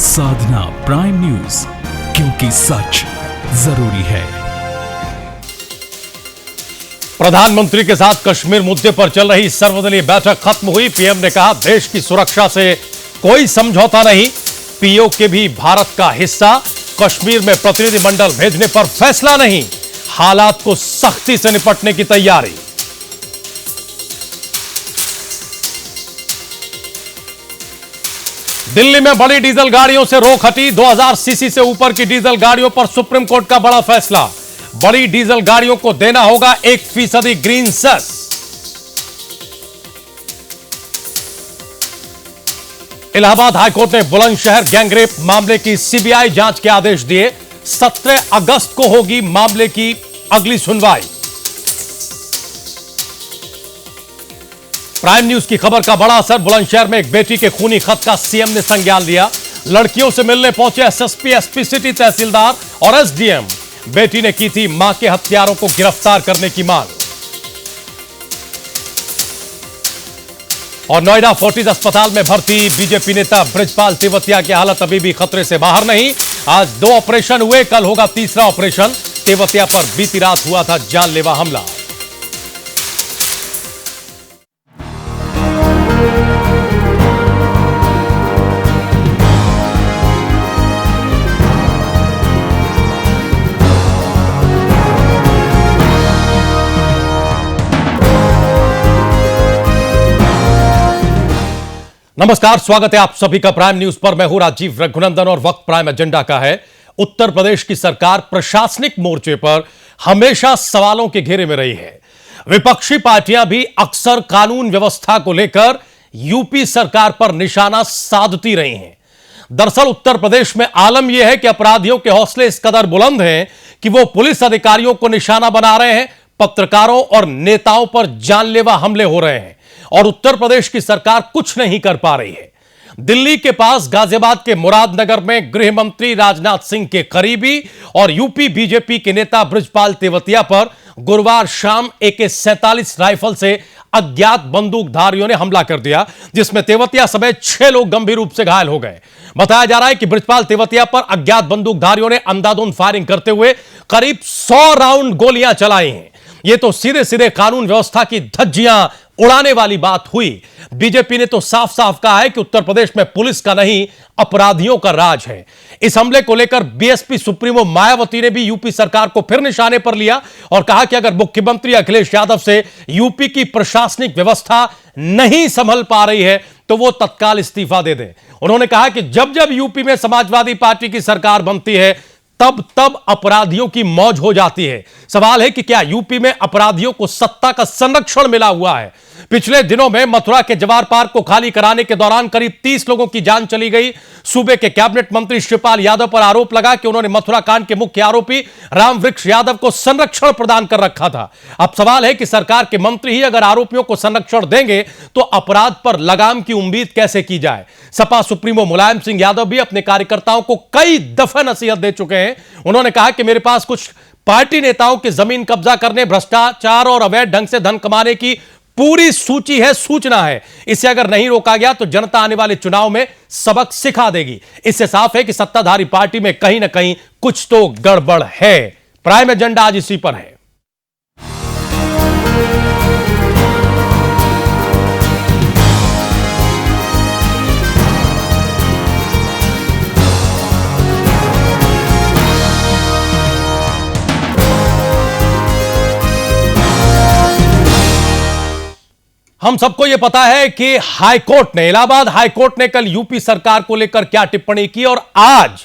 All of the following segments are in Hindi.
साधना प्राइम न्यूज, क्योंकि सच जरूरी है। प्रधानमंत्री के साथ कश्मीर मुद्दे पर चल रही सर्वदलीय बैठक खत्म हुई। पीएम ने कहा, देश की सुरक्षा से कोई समझौता नहीं। पीओके भी भारत का हिस्सा। कश्मीर में प्रतिनिधिमंडल भेजने पर फैसला नहीं। हालात को सख्ती से निपटने की तैयारी। दिल्ली में बड़ी डीजल गाड़ियों से रोक हटी। 2000 सीसी से ऊपर की डीजल गाड़ियों पर सुप्रीम कोर्ट का बड़ा फैसला। बड़ी डीजल गाड़ियों को देना होगा 1% ग्रीन सेस। इलाहाबाद हाईकोर्ट ने बुलंदशहर गैंगरेप मामले की सीबीआई जांच के आदेश दिए। 17 अगस्त को होगी मामले की अगली सुनवाई। प्राइम न्यूज की खबर का बड़ा असर। बुलंदशहर में एक बेटी के खूनी खत का सीएम ने संज्ञान लिया। लड़कियों से मिलने पहुंचे एसएसपी, एसपी सिटी, तहसीलदार और एसडीएम। बेटी ने की थी मां के हत्यारों को गिरफ्तार करने की मांग। और नोएडा फोर्टिस अस्पताल में भर्ती बीजेपी नेता बृजपाल तेवतिया की हालत अभी भी खतरे से बाहर नहीं। आज 2 ऑपरेशन हुए, कल होगा तीसरा ऑपरेशन। तेवतिया पर बीती रात हुआ था जानलेवा हमला। नमस्कार, स्वागत है आप सभी का प्राइम न्यूज पर। मैं हूं राजीव रघुनंदन और वक्त प्राइम एजेंडा का है। उत्तर प्रदेश की सरकार प्रशासनिक मोर्चे पर हमेशा सवालों के घेरे में रही है। विपक्षी पार्टियां भी अक्सर कानून व्यवस्था को लेकर यूपी सरकार पर निशाना साधती रही हैं। दरअसल उत्तर प्रदेश में आलम यह है कि अपराधियों के हौसले इस कदर बुलंद हैं कि वो पुलिस अधिकारियों को निशाना बना रहे हैं, पत्रकारों और नेताओं पर जानलेवा हमले हो रहे हैं और उत्तर प्रदेश की सरकार कुछ नहीं कर पा रही है। दिल्ली के पास गाजियाबाद के मुरादनगर में गृह मंत्री राजनाथ सिंह के करीबी और यूपी बीजेपी के नेता बृजपाल तेवतिया पर गुरुवार शाम AK-47 राइफल से अज्ञात बंदूकधारियों ने हमला कर दिया, जिसमें तेवतिया समेत 6 लोग गंभीर रूप से घायल हो गए। बताया जा रहा है कि बृजपाल तेवतिया पर अज्ञात बंदूकधारियों ने अंधाधुंध फायरिंग करते हुए करीब 100 राउंड गोलियां चलाई हैं। यह तो सीधे सीधे कानून व्यवस्था की धज्जियां उड़ाने वाली बात हुई। बीजेपी ने तो साफ साफ कहा है कि उत्तर प्रदेश में पुलिस का नहीं, अपराधियों का राज है। इस हमले को लेकर बीएसपी सुप्रीमो मायावती ने भी यूपी सरकार को फिर निशाने पर लिया और कहा कि अगर मुख्यमंत्री अखिलेश यादव से यूपी की प्रशासनिक व्यवस्था नहीं संभल पा रही है तो वो तत्काल इस्तीफा दे दें। उन्होंने कहा कि जब जब यूपी में समाजवादी पार्टी की सरकार बनती है तब तब अपराधियों की मौज हो जाती है। सवाल है कि क्या यूपी में अपराधियों को सत्ता का संरक्षण मिला हुआ है? पिछले दिनों में मथुरा के जवार पार्क को खाली कराने के दौरान करीब 30 लोगों की जान चली गई। सूबे के कैबिनेट मंत्री शिवपाल यादव पर आरोप लगा कि उन्होंने मथुरा कांड के मुख्य आरोपी रामवृक्ष यादव को संरक्षण प्रदान कर रखा था। अब सवाल है कि सरकार के मंत्री ही अगर आरोपियों को संरक्षण देंगे तो अपराध पर लगाम की उम्मीद कैसे की जाए? सपा सुप्रीमो मुलायम सिंह यादव भी अपने कार्यकर्ताओं को कई दफे नसीहत दे चुके हैं। उन्होंने कहा कि मेरे पास कुछ पार्टी नेताओं की जमीन कब्जा करने, भ्रष्टाचार और अवैध ढंग से धन कमाने की पूरी सूची है, सूचना है। इसे अगर नहीं रोका गया तो जनता आने वाले चुनाव में सबक सिखा देगी। इससे साफ है कि सत्ताधारी पार्टी में कहीं ना कहीं कुछ तो गड़बड़ है। प्राइम एजेंडा आज इसी पर है। हम सबको यह पता है कि हाईकोर्ट ने, इलाहाबाद हाईकोर्ट ने कल यूपी सरकार को लेकर क्या टिप्पणी की और आज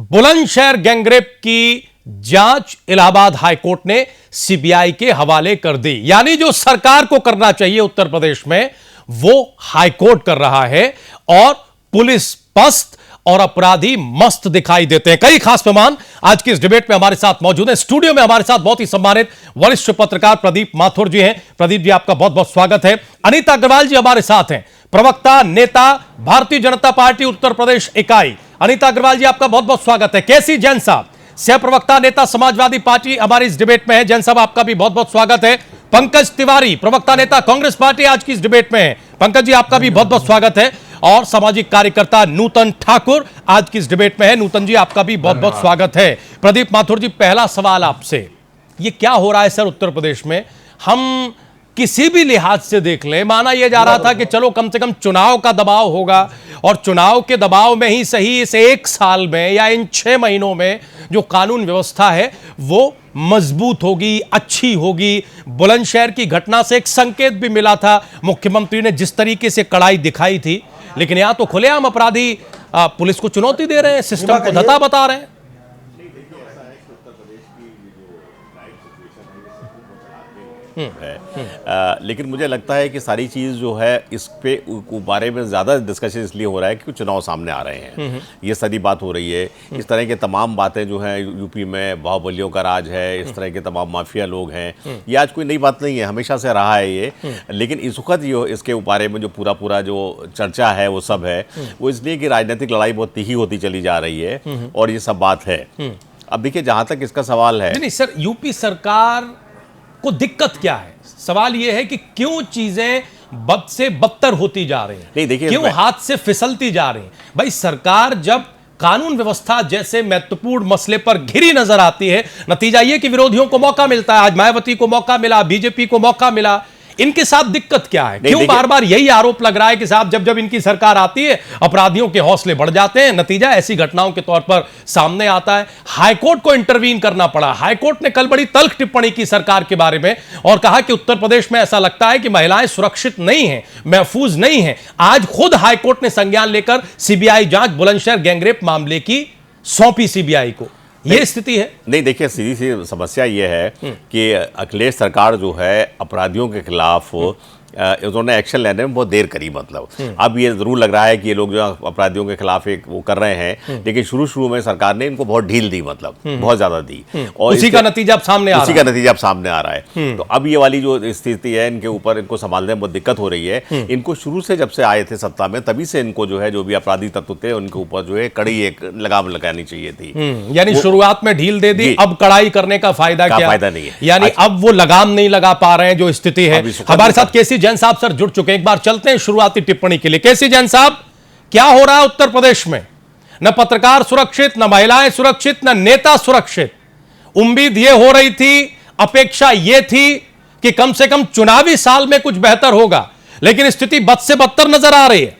बुलंदशहर गैंगरेप की जांच इलाहाबाद हाईकोर्ट ने सीबीआई के हवाले कर दी। यानी जो सरकार को करना चाहिए उत्तर प्रदेश में वो हाईकोर्ट कर रहा है और पुलिस पस्त और अपराधी मस्त दिखाई देते हैं। कई खास मेहमान आज की इस डिबेट में हमारे साथ मौजूद हैं। स्टूडियो में हमारे साथ बहुत ही सम्मानित वरिष्ठ पत्रकार प्रदीप माथुर जी हैं। प्रदीप जी, आपका बहुत बहुत स्वागत है। अनीता अग्रवाल जी हमारे साथ हैं, प्रवक्ता नेता भारतीय जनता पार्टी उत्तर प्रदेश इकाई। अनीता अग्रवाल जी, आपका बहुत बहुत स्वागत है। केसी जैन साहब, सह प्रवक्ता नेता समाजवादी पार्टी, हमारी इस डिबेट में है। जैन साहब, आपका भी बहुत बहुत स्वागत है। पंकज तिवारी, प्रवक्ता नेता कांग्रेस पार्टी, आज की इस डिबेट में है। पंकज जी, आपका भी बहुत बहुत स्वागत है। और सामाजिक कार्यकर्ता नूतन ठाकुर आज की इस डिबेट में है। नूतन जी, आपका भी बहुत बहुत स्वागत है। प्रदीप माथुर जी, पहला सवाल आपसे, ये क्या हो रहा है सर उत्तर प्रदेश में? हम किसी भी लिहाज से देख लें, माना यह जा रहा था कि चलो कम से कम चुनाव का दबाव होगा और चुनाव के दबाव में ही सही इस 1 साल में या इन 6 महीनों में जो कानून व्यवस्था है वो मजबूत होगी, अच्छी होगी। बुलंदशहर की घटना से एक संकेत भी मिला था, मुख्यमंत्री ने जिस तरीके से कड़ाई दिखाई थी, लेकिन यहां तो खुलेआम अपराधी पुलिस को चुनौती दे रहे हैं, सिस्टम को धता बता रहे हैं। लेकिन मुझे लगता है कि सारी चीज़ जो है इस पे बारे में ज़्यादा डिस्कशन इसलिए हो रहा है कि चुनाव सामने आ रहे हैं, ये सारी बात हो रही है। इस तरह के तमाम बातें जो हैं यूपी में बाहुबलियों का राज है, इस तरह के तमाम माफिया लोग हैं, ये आज कोई नई बात नहीं है, हमेशा से रहा है ये। लेकिन इस वक्त ये इसके बारे में जो पूरा जो चर्चा है वो सब है वो इसलिए कि राजनीतिक लड़ाई बहुत तीखी होती चली जा रही है और ये सब बात है। अब देखिए, जहाँ तक इसका सवाल है, नहीं सर, यूपी सरकार को दिक्कत क्या है? सवाल यह है कि क्यों चीजें बद से बदतर होती जा रही हैं? नहीं देखिए, क्यों हाथ से फिसलती जा रही हैं? भाई, सरकार जब कानून व्यवस्था जैसे महत्वपूर्ण मसले पर घिरी नजर आती है, नतीजा यह कि विरोधियों को मौका मिलता है। आज मायावती को मौका मिला, बीजेपी को मौका मिला। इनके साथ दिक्कत क्या है? क्यों बार बार यही आरोप लग रहा है कि साहब जब इनकी सरकार आती है अपराधियों के हौसले बढ़ जाते हैं? नतीजा ऐसी घटनाओं के तौर पर सामने आता है। हाईकोर्ट को इंटरवीन करना पड़ा। हाईकोर्ट ने कल बड़ी तल्ख टिप्पणी की सरकार के बारे में और कहा कि उत्तर प्रदेश में ऐसा लगता है कि महिलाएं सुरक्षित नहीं हैं, महफूज नहीं हैं। आज खुद हाईकोर्ट ने संज्ञान लेकर सीबीआई जांच बुलंदशहर गैंगरेप मामले की सौंपी सीबीआई को। ये स्थिति है। नहीं देखिए, सीधी सी समस्या ये है कि अखिलेश सरकार जो है अपराधियों के खिलाफ उन्होंने एक्शन लेने में बहुत देर करी। मतलब अब ये जरूर लग रहा है कि ये लोग जो अपराधियों के खिलाफ एक वो कर रहे हैं, लेकिन शुरू में सरकार ने इनको बहुत ढील दी, मतलब बहुत ज्यादा दी, और उसी का नतीजा अब सामने आ रहा है। तो अब ये वाली जो स्थिति है इनके ऊपर, इनको संभालने में बहुत दिक्कत हो रही है। इनको शुरू से जब से आए थे सत्ता में तभी से इनको जो है जो भी अपराधी तत्व थे उनके ऊपर जो है कड़ी एक लगाम लगानी चाहिए थी। यानी शुरुआत में ढील दे दी, अब कड़ाई करने का फायदा क्या? फायदा नहीं है। यानी अब वो लगाम नहीं लगा पा रहे हैं, जो स्थिति है। हमारे साथ केसी जैन साहब सर जुड़ चुके हैं। एक बार चलते हैं शुरुआती टिप्पणी के लिए। केसी जैन साहब, क्या हो रहा है उत्तर प्रदेश में? न पत्रकार सुरक्षित, न महिलाएं सुरक्षित, न नेता सुरक्षित। उम्मीद यह हो रही थी, अपेक्षा यह थी कि कम से कम चुनावी साल में कुछ बेहतर होगा, लेकिन स्थिति बद से बदतर नजर आ रही है।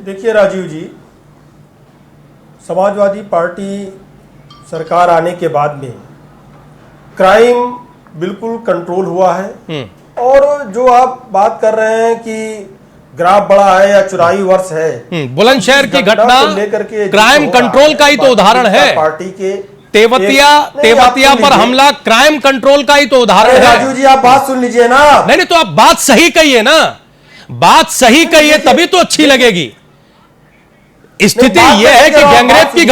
देखिए राजीव जी, समाजवादी पार्टी सरकार आने के बाद में क्राइम बिल्कुल कंट्रोल हुआ है। और जो आप बात कर रहे हैं कि ग्राफ बड़ा है या चुराई वर्ष है, बुलंदशहर की घटना क्राइम कंट्रोल का ही तो उदाहरण है। पार्टी के तेवतिया पर हमला क्राइम कंट्रोल का ही तो उदाहरण है। राजू जी, आप बात सुन लीजिए ना। नहीं तो आप बात सही कहिए ना, बात सही कहिए तभी तो अच्छी लगेगी। स्थिति यह है कि गैंगरेप की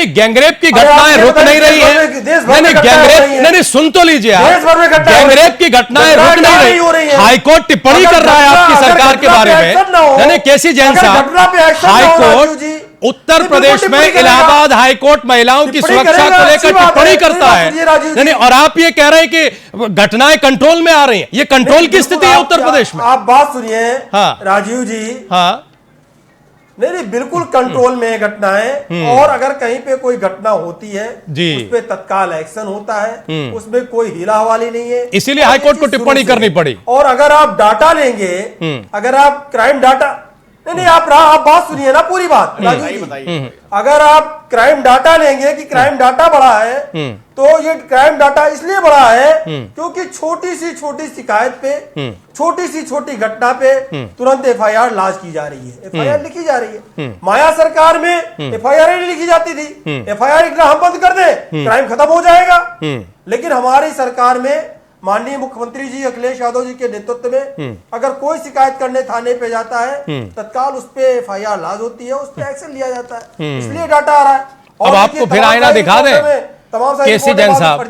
गैंगरेप की घटनाएं रुक नहीं रही है। नहीं, सुन तो लीजिए आप, गैंगरेप की घटनाएं रुक नहीं रही। हाईकोर्ट टिप्पणी कर रहा है आपकी सरकार के बारे में। नहीं, केसी जैन साहब, हाईकोर्ट उत्तर प्रदेश में इलाहाबाद हाईकोर्ट महिलाओं की सुरक्षा को लेकर टिप्पणी करता है। नहीं, और आप ये कह रहे हैं कि घटनाएं कंट्रोल में आ रही हैं। ये कंट्रोल की स्थिति है उत्तर प्रदेश में। आप बात सुनिए। हाँ राजीव जी, हाँ, नहीं बिल्कुल कंट्रोल में घटनाएं। और अगर कहीं पे कोई घटना होती है उस पे तत्काल एक्शन होता है, उसमें कोई हीला हवाली नहीं है। इसीलिए हाईकोर्ट को टिप्पणी करनी पड़ी। और अगर आप डाटा लेंगे, अगर आप क्राइम डाटा, नहीं आप बात सुनिए ना पूरी बात राजू जी। अगर आप क्राइम डाटा लेंगे कि क्राइम डाटा बढ़ा है, तो ये क्राइम डाटा इसलिए बढ़ा है क्योंकि छोटी सी शिकायत पे, छोटी सी घटना पे तुरंत एफआईआर लॉन्च की जा रही है, एफआईआर लिखी जा रही है। माया सरकार में एफआईआर नहीं लिखी जाती थी। एफआईआर लिखना हम बंद कर दें, क्राइम खत्म हो जाएगा। लेकिन हमारी सरकार में माननीय मुख्यमंत्री जी अखिलेश यादव जी के नेतृत्व में अगर कोई शिकायत करने थाने पे जाता है, तत्काल उस पे एफआईआर लॉन्च होती है, उस पे एक्शन लिया जाता है। इसलिए डाटा आ रहा है। अब आपको फिर आईना दिखा दें केसी जैन साहब।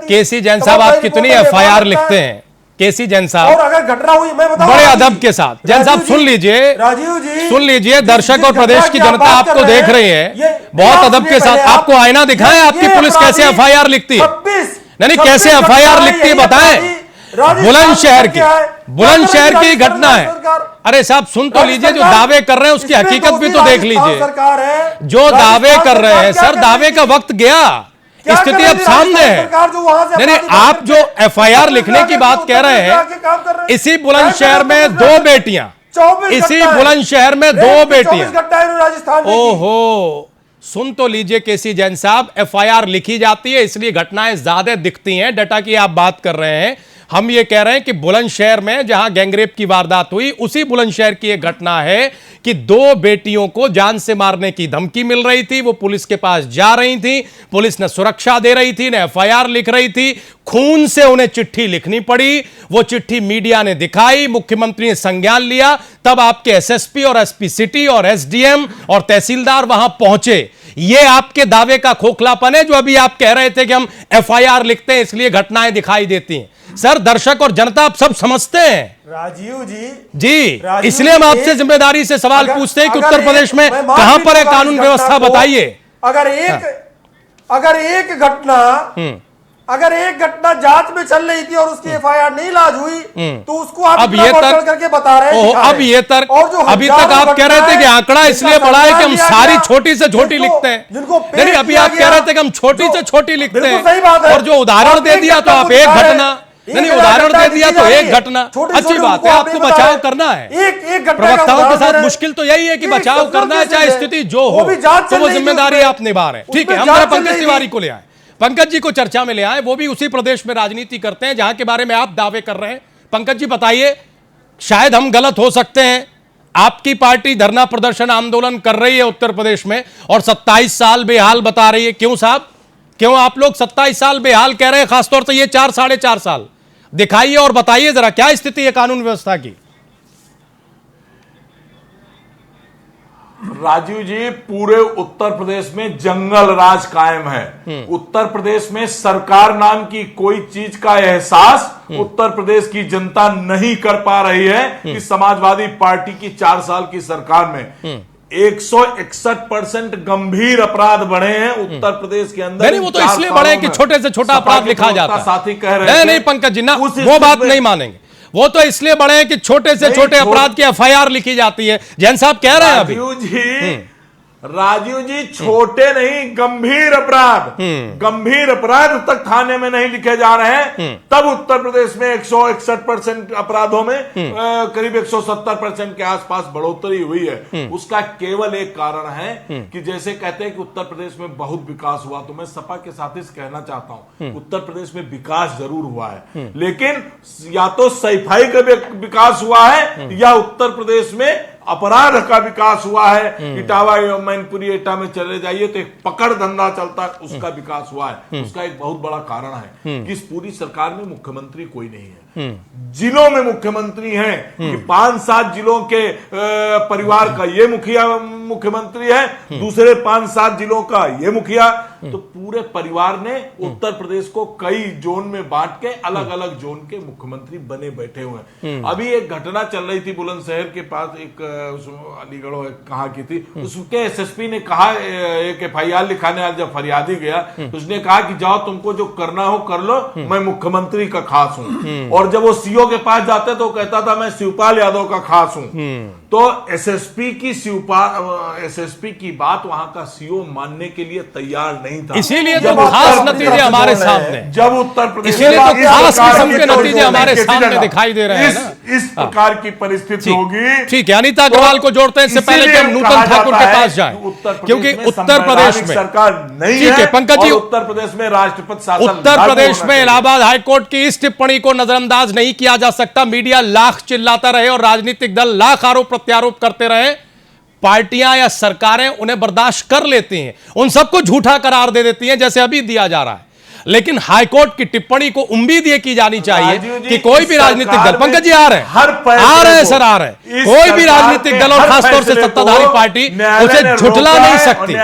केसी जैन साहब, आप कितनी एफआईआर लिखते हैं? केसी जैन साहब, और अगर घटना हुई मैं बताऊं बड़े अदब के साथ। जैन साहब सुन लीजिए, राजीव जी सुन लीजिए, दर्शक और प्रदेश की जनता आपको देख रही है। बहुत अदब के साथ आपको आईना दिखाएं, आपकी पुलिस कैसे एफआईआर लिखती है। नहीं, कैसे एफआईआर लिखती है बताएं। बुलंदशहर की घटना है। अरे साहब सुन तो लीजिए, जो दावे कर रहे हैं उसकी हकीकत भी तो देख लीजिए। सरकार है जो दावे कर रहे हैं सर, दावे का वक्त गया, स्थिति अब सामने है। नहीं, आप जो एफआईआर लिखने की बात कह रहे हैं, इसी बुलंदशहर में 2 बेटियां, इसी बुलंदशहर में 2 बेटियां, राजस्थान। ओहो, सुन तो लीजिए केसी जैन साहब, एफआईआर लिखी जाती है इसलिए घटनाएं ज्यादा दिखती हैं। डाटा की आप बात कर रहे हैं, हम ये कह रहे हैं कि बुलंदशहर में जहां गैंगरेप की वारदात हुई, उसी बुलंदशहर की एक घटना है कि 2 बेटियों को जान से मारने की धमकी मिल रही थी। वो पुलिस के पास जा रही थी, पुलिस ने सुरक्षा दे रही थी, ने एफआईआर लिख रही थी, खून से उन्हें चिट्ठी लिखनी पड़ी। वो चिट्ठी मीडिया ने दिखाई, मुख्यमंत्री ने संज्ञान लिया, तब आपके एसएसपी और एसपी सिटी और एसडीएम और तहसीलदार वहां पहुंचे। ये आपके दावे का खोखलापन है, जो अभी आप कह रहे थे कि हम एफआईआर लिखते हैं इसलिए घटनाएं दिखाई देती हैं। सर, दर्शक और जनता आप सब समझते हैं राजीव जी, इसलिए हम आपसे जिम्मेदारी से सवाल पूछते हैं कि उत्तर प्रदेश में कहां पर है कानून व्यवस्था, बताइए। अगर एक घटना जांच में चल रही थी और उसकी एफआईआर नहीं लाज हुई, तो उसको आप अब ये तक करके बता रहे हैं। अब ये तक अभी तक आप कह रहे थे कि आंकड़ा इसलिए बढ़ा है कि हम सारी छोटी से छोटी लिखते हैं। नहीं, अभी आप कह रहे थे कि हम छोटी से छोटी लिखते हैं, और जो उदाहरण दे दिया तो आप एक घटना, नहीं उदाहरण दे दिया तो एक घटना। अच्छी बात है, आपको बचाव करना है। प्रवक्ताओं के साथ मुश्किल तो यही है कि बचाव करना है, चाहे स्थिति जो हो, तो वो जिम्मेदारी आप निभा रहे हैं। ठीक है, हम पंकज तिवारी को ले आए, पंकज जी को चर्चा में ले आए। वो भी उसी प्रदेश में राजनीति करते हैं जहां के बारे में आप दावे कर रहे हैं। पंकज जी बताइए, शायद हम गलत हो सकते हैं, आपकी पार्टी धरना प्रदर्शन आंदोलन कर रही है उत्तर प्रदेश में और 27 साल बेहाल बता रही है। क्यों साहब, क्यों आप लोग 27 साल बेहाल कह रहे हैं, खासतौर से ये 4 साढ़े 4 साल? दिखाइए और बताइए जरा, क्या स्थिति है कानून व्यवस्था की? राजीव जी, पूरे उत्तर प्रदेश में जंगल राज कायम है। उत्तर प्रदेश में सरकार नाम की कोई चीज का एहसास उत्तर प्रदेश की जनता नहीं कर पा रही है कि समाजवादी पार्टी की 4 साल की सरकार में 161% गंभीर अपराध बढ़े हैं उत्तर प्रदेश के अंदर। नहीं, वो तो इसलिए बढ़े कि छोटे से छोटा अपराध लिखा जाता है। साथी कह रहे हैं, नहीं पंकज जी ना, वो बात नहीं मानेंगे। वो तो इसलिए बढ़े हैं कि छोटे से छोटे अपराध की एफआईआर लिखी जाती है। जैन साहब कह रहे हैं अभी। राजीव जी, छोटे नहीं, गंभीर अपराध तक थाने में नहीं लिखे जा रहे हैं। तब उत्तर प्रदेश में 161% अपराधों में करीब 170% के आसपास बढ़ोतरी हुई है। उसका केवल एक कारण है कि जैसे कहते हैं कि उत्तर प्रदेश में बहुत विकास हुआ, तो मैं सपा के साथी से कहना चाहता हूं, उत्तर प्रदेश में विकास जरूर हुआ है, लेकिन या तो सफाई का विकास हुआ है या उत्तर प्रदेश में अपराध का विकास हुआ है। इटावा मैनपुरी एटा में चले जाइए तो एक पकड़ धंधा चलता है, उसका विकास हुआ है। उसका एक बहुत बड़ा कारण है कि इस पूरी सरकार में मुख्यमंत्री कोई नहीं है, जिलों में मुख्यमंत्री हैं कि 5-7 जिलों के परिवार का ये मुख्यमंत्री है, दूसरे 5-7 जिलों का ये मुखिया। तो पूरे परिवार ने उत्तर प्रदेश को कई जोन में बांट के अलग अलग जोन के मुख्यमंत्री बने बैठे हुए हैं। अभी एक घटना चल रही थी बुलंदशहर के पास, एक अलीगढ़ कहाँ की थी, उसके एसएसपी ने कहा, एक एफआईआर लिखाने जब फरियादी गया तो उसने कहा कि जाओ तुमको जो करना हो कर लो, मैं मुख्यमंत्री का खास हूं। और जब वो सीओ के पास जाते तो कहता था मैं शिवपाल यादव का खास हूं। तो एसएसपी की बात वहां का सीओ मानने के लिए तैयार नहीं था। इसीलिए तो खास नतीजे हमारे सामने, जब उत्तर प्रदेश, इसीलिए तो खास किस्म के नतीजे हमारे सामने दिखाई दे रहे हैं ना। इस प्रकार की परिस्थिति होगी। ठीक है, अनीता अग्रवाल को जोड़ते हैं, इससे पहले कि हम नूतन ठाकुर के पास जाएं, क्योंकि उत्तर प्रदेश में सरकार नहीं है। ठीक है पंकज जी, उत्तर प्रदेश में राष्ट्रपति शासन, उत्तर प्रदेश में इलाहाबाद हाईकोर्ट की इस टिप्पणी को नजरअंदाज नहीं किया जा सकता। मीडिया लाख चिल्लाता रहे और राजनीतिक दल लाख आरोप प्रत्यारोप करते रहे, पार्टियां या सरकारें उन्हें बर्दाश्त कर लेती हैं, उन सबको झूठा करार दे देती हैं, जैसे अभी दिया जा रहा है। लेकिन हाईकोर्ट की टिप्पणी को उम्मीद ये की जानी चाहिए कि कोई भी राजनीतिक दल, पंकज जी आ रहे हैं सर, आ रहे हैं, कोई भी राजनीतिक दल और खासतौर से सत्ताधारी पार्टी उसे झुठला नहीं सकती,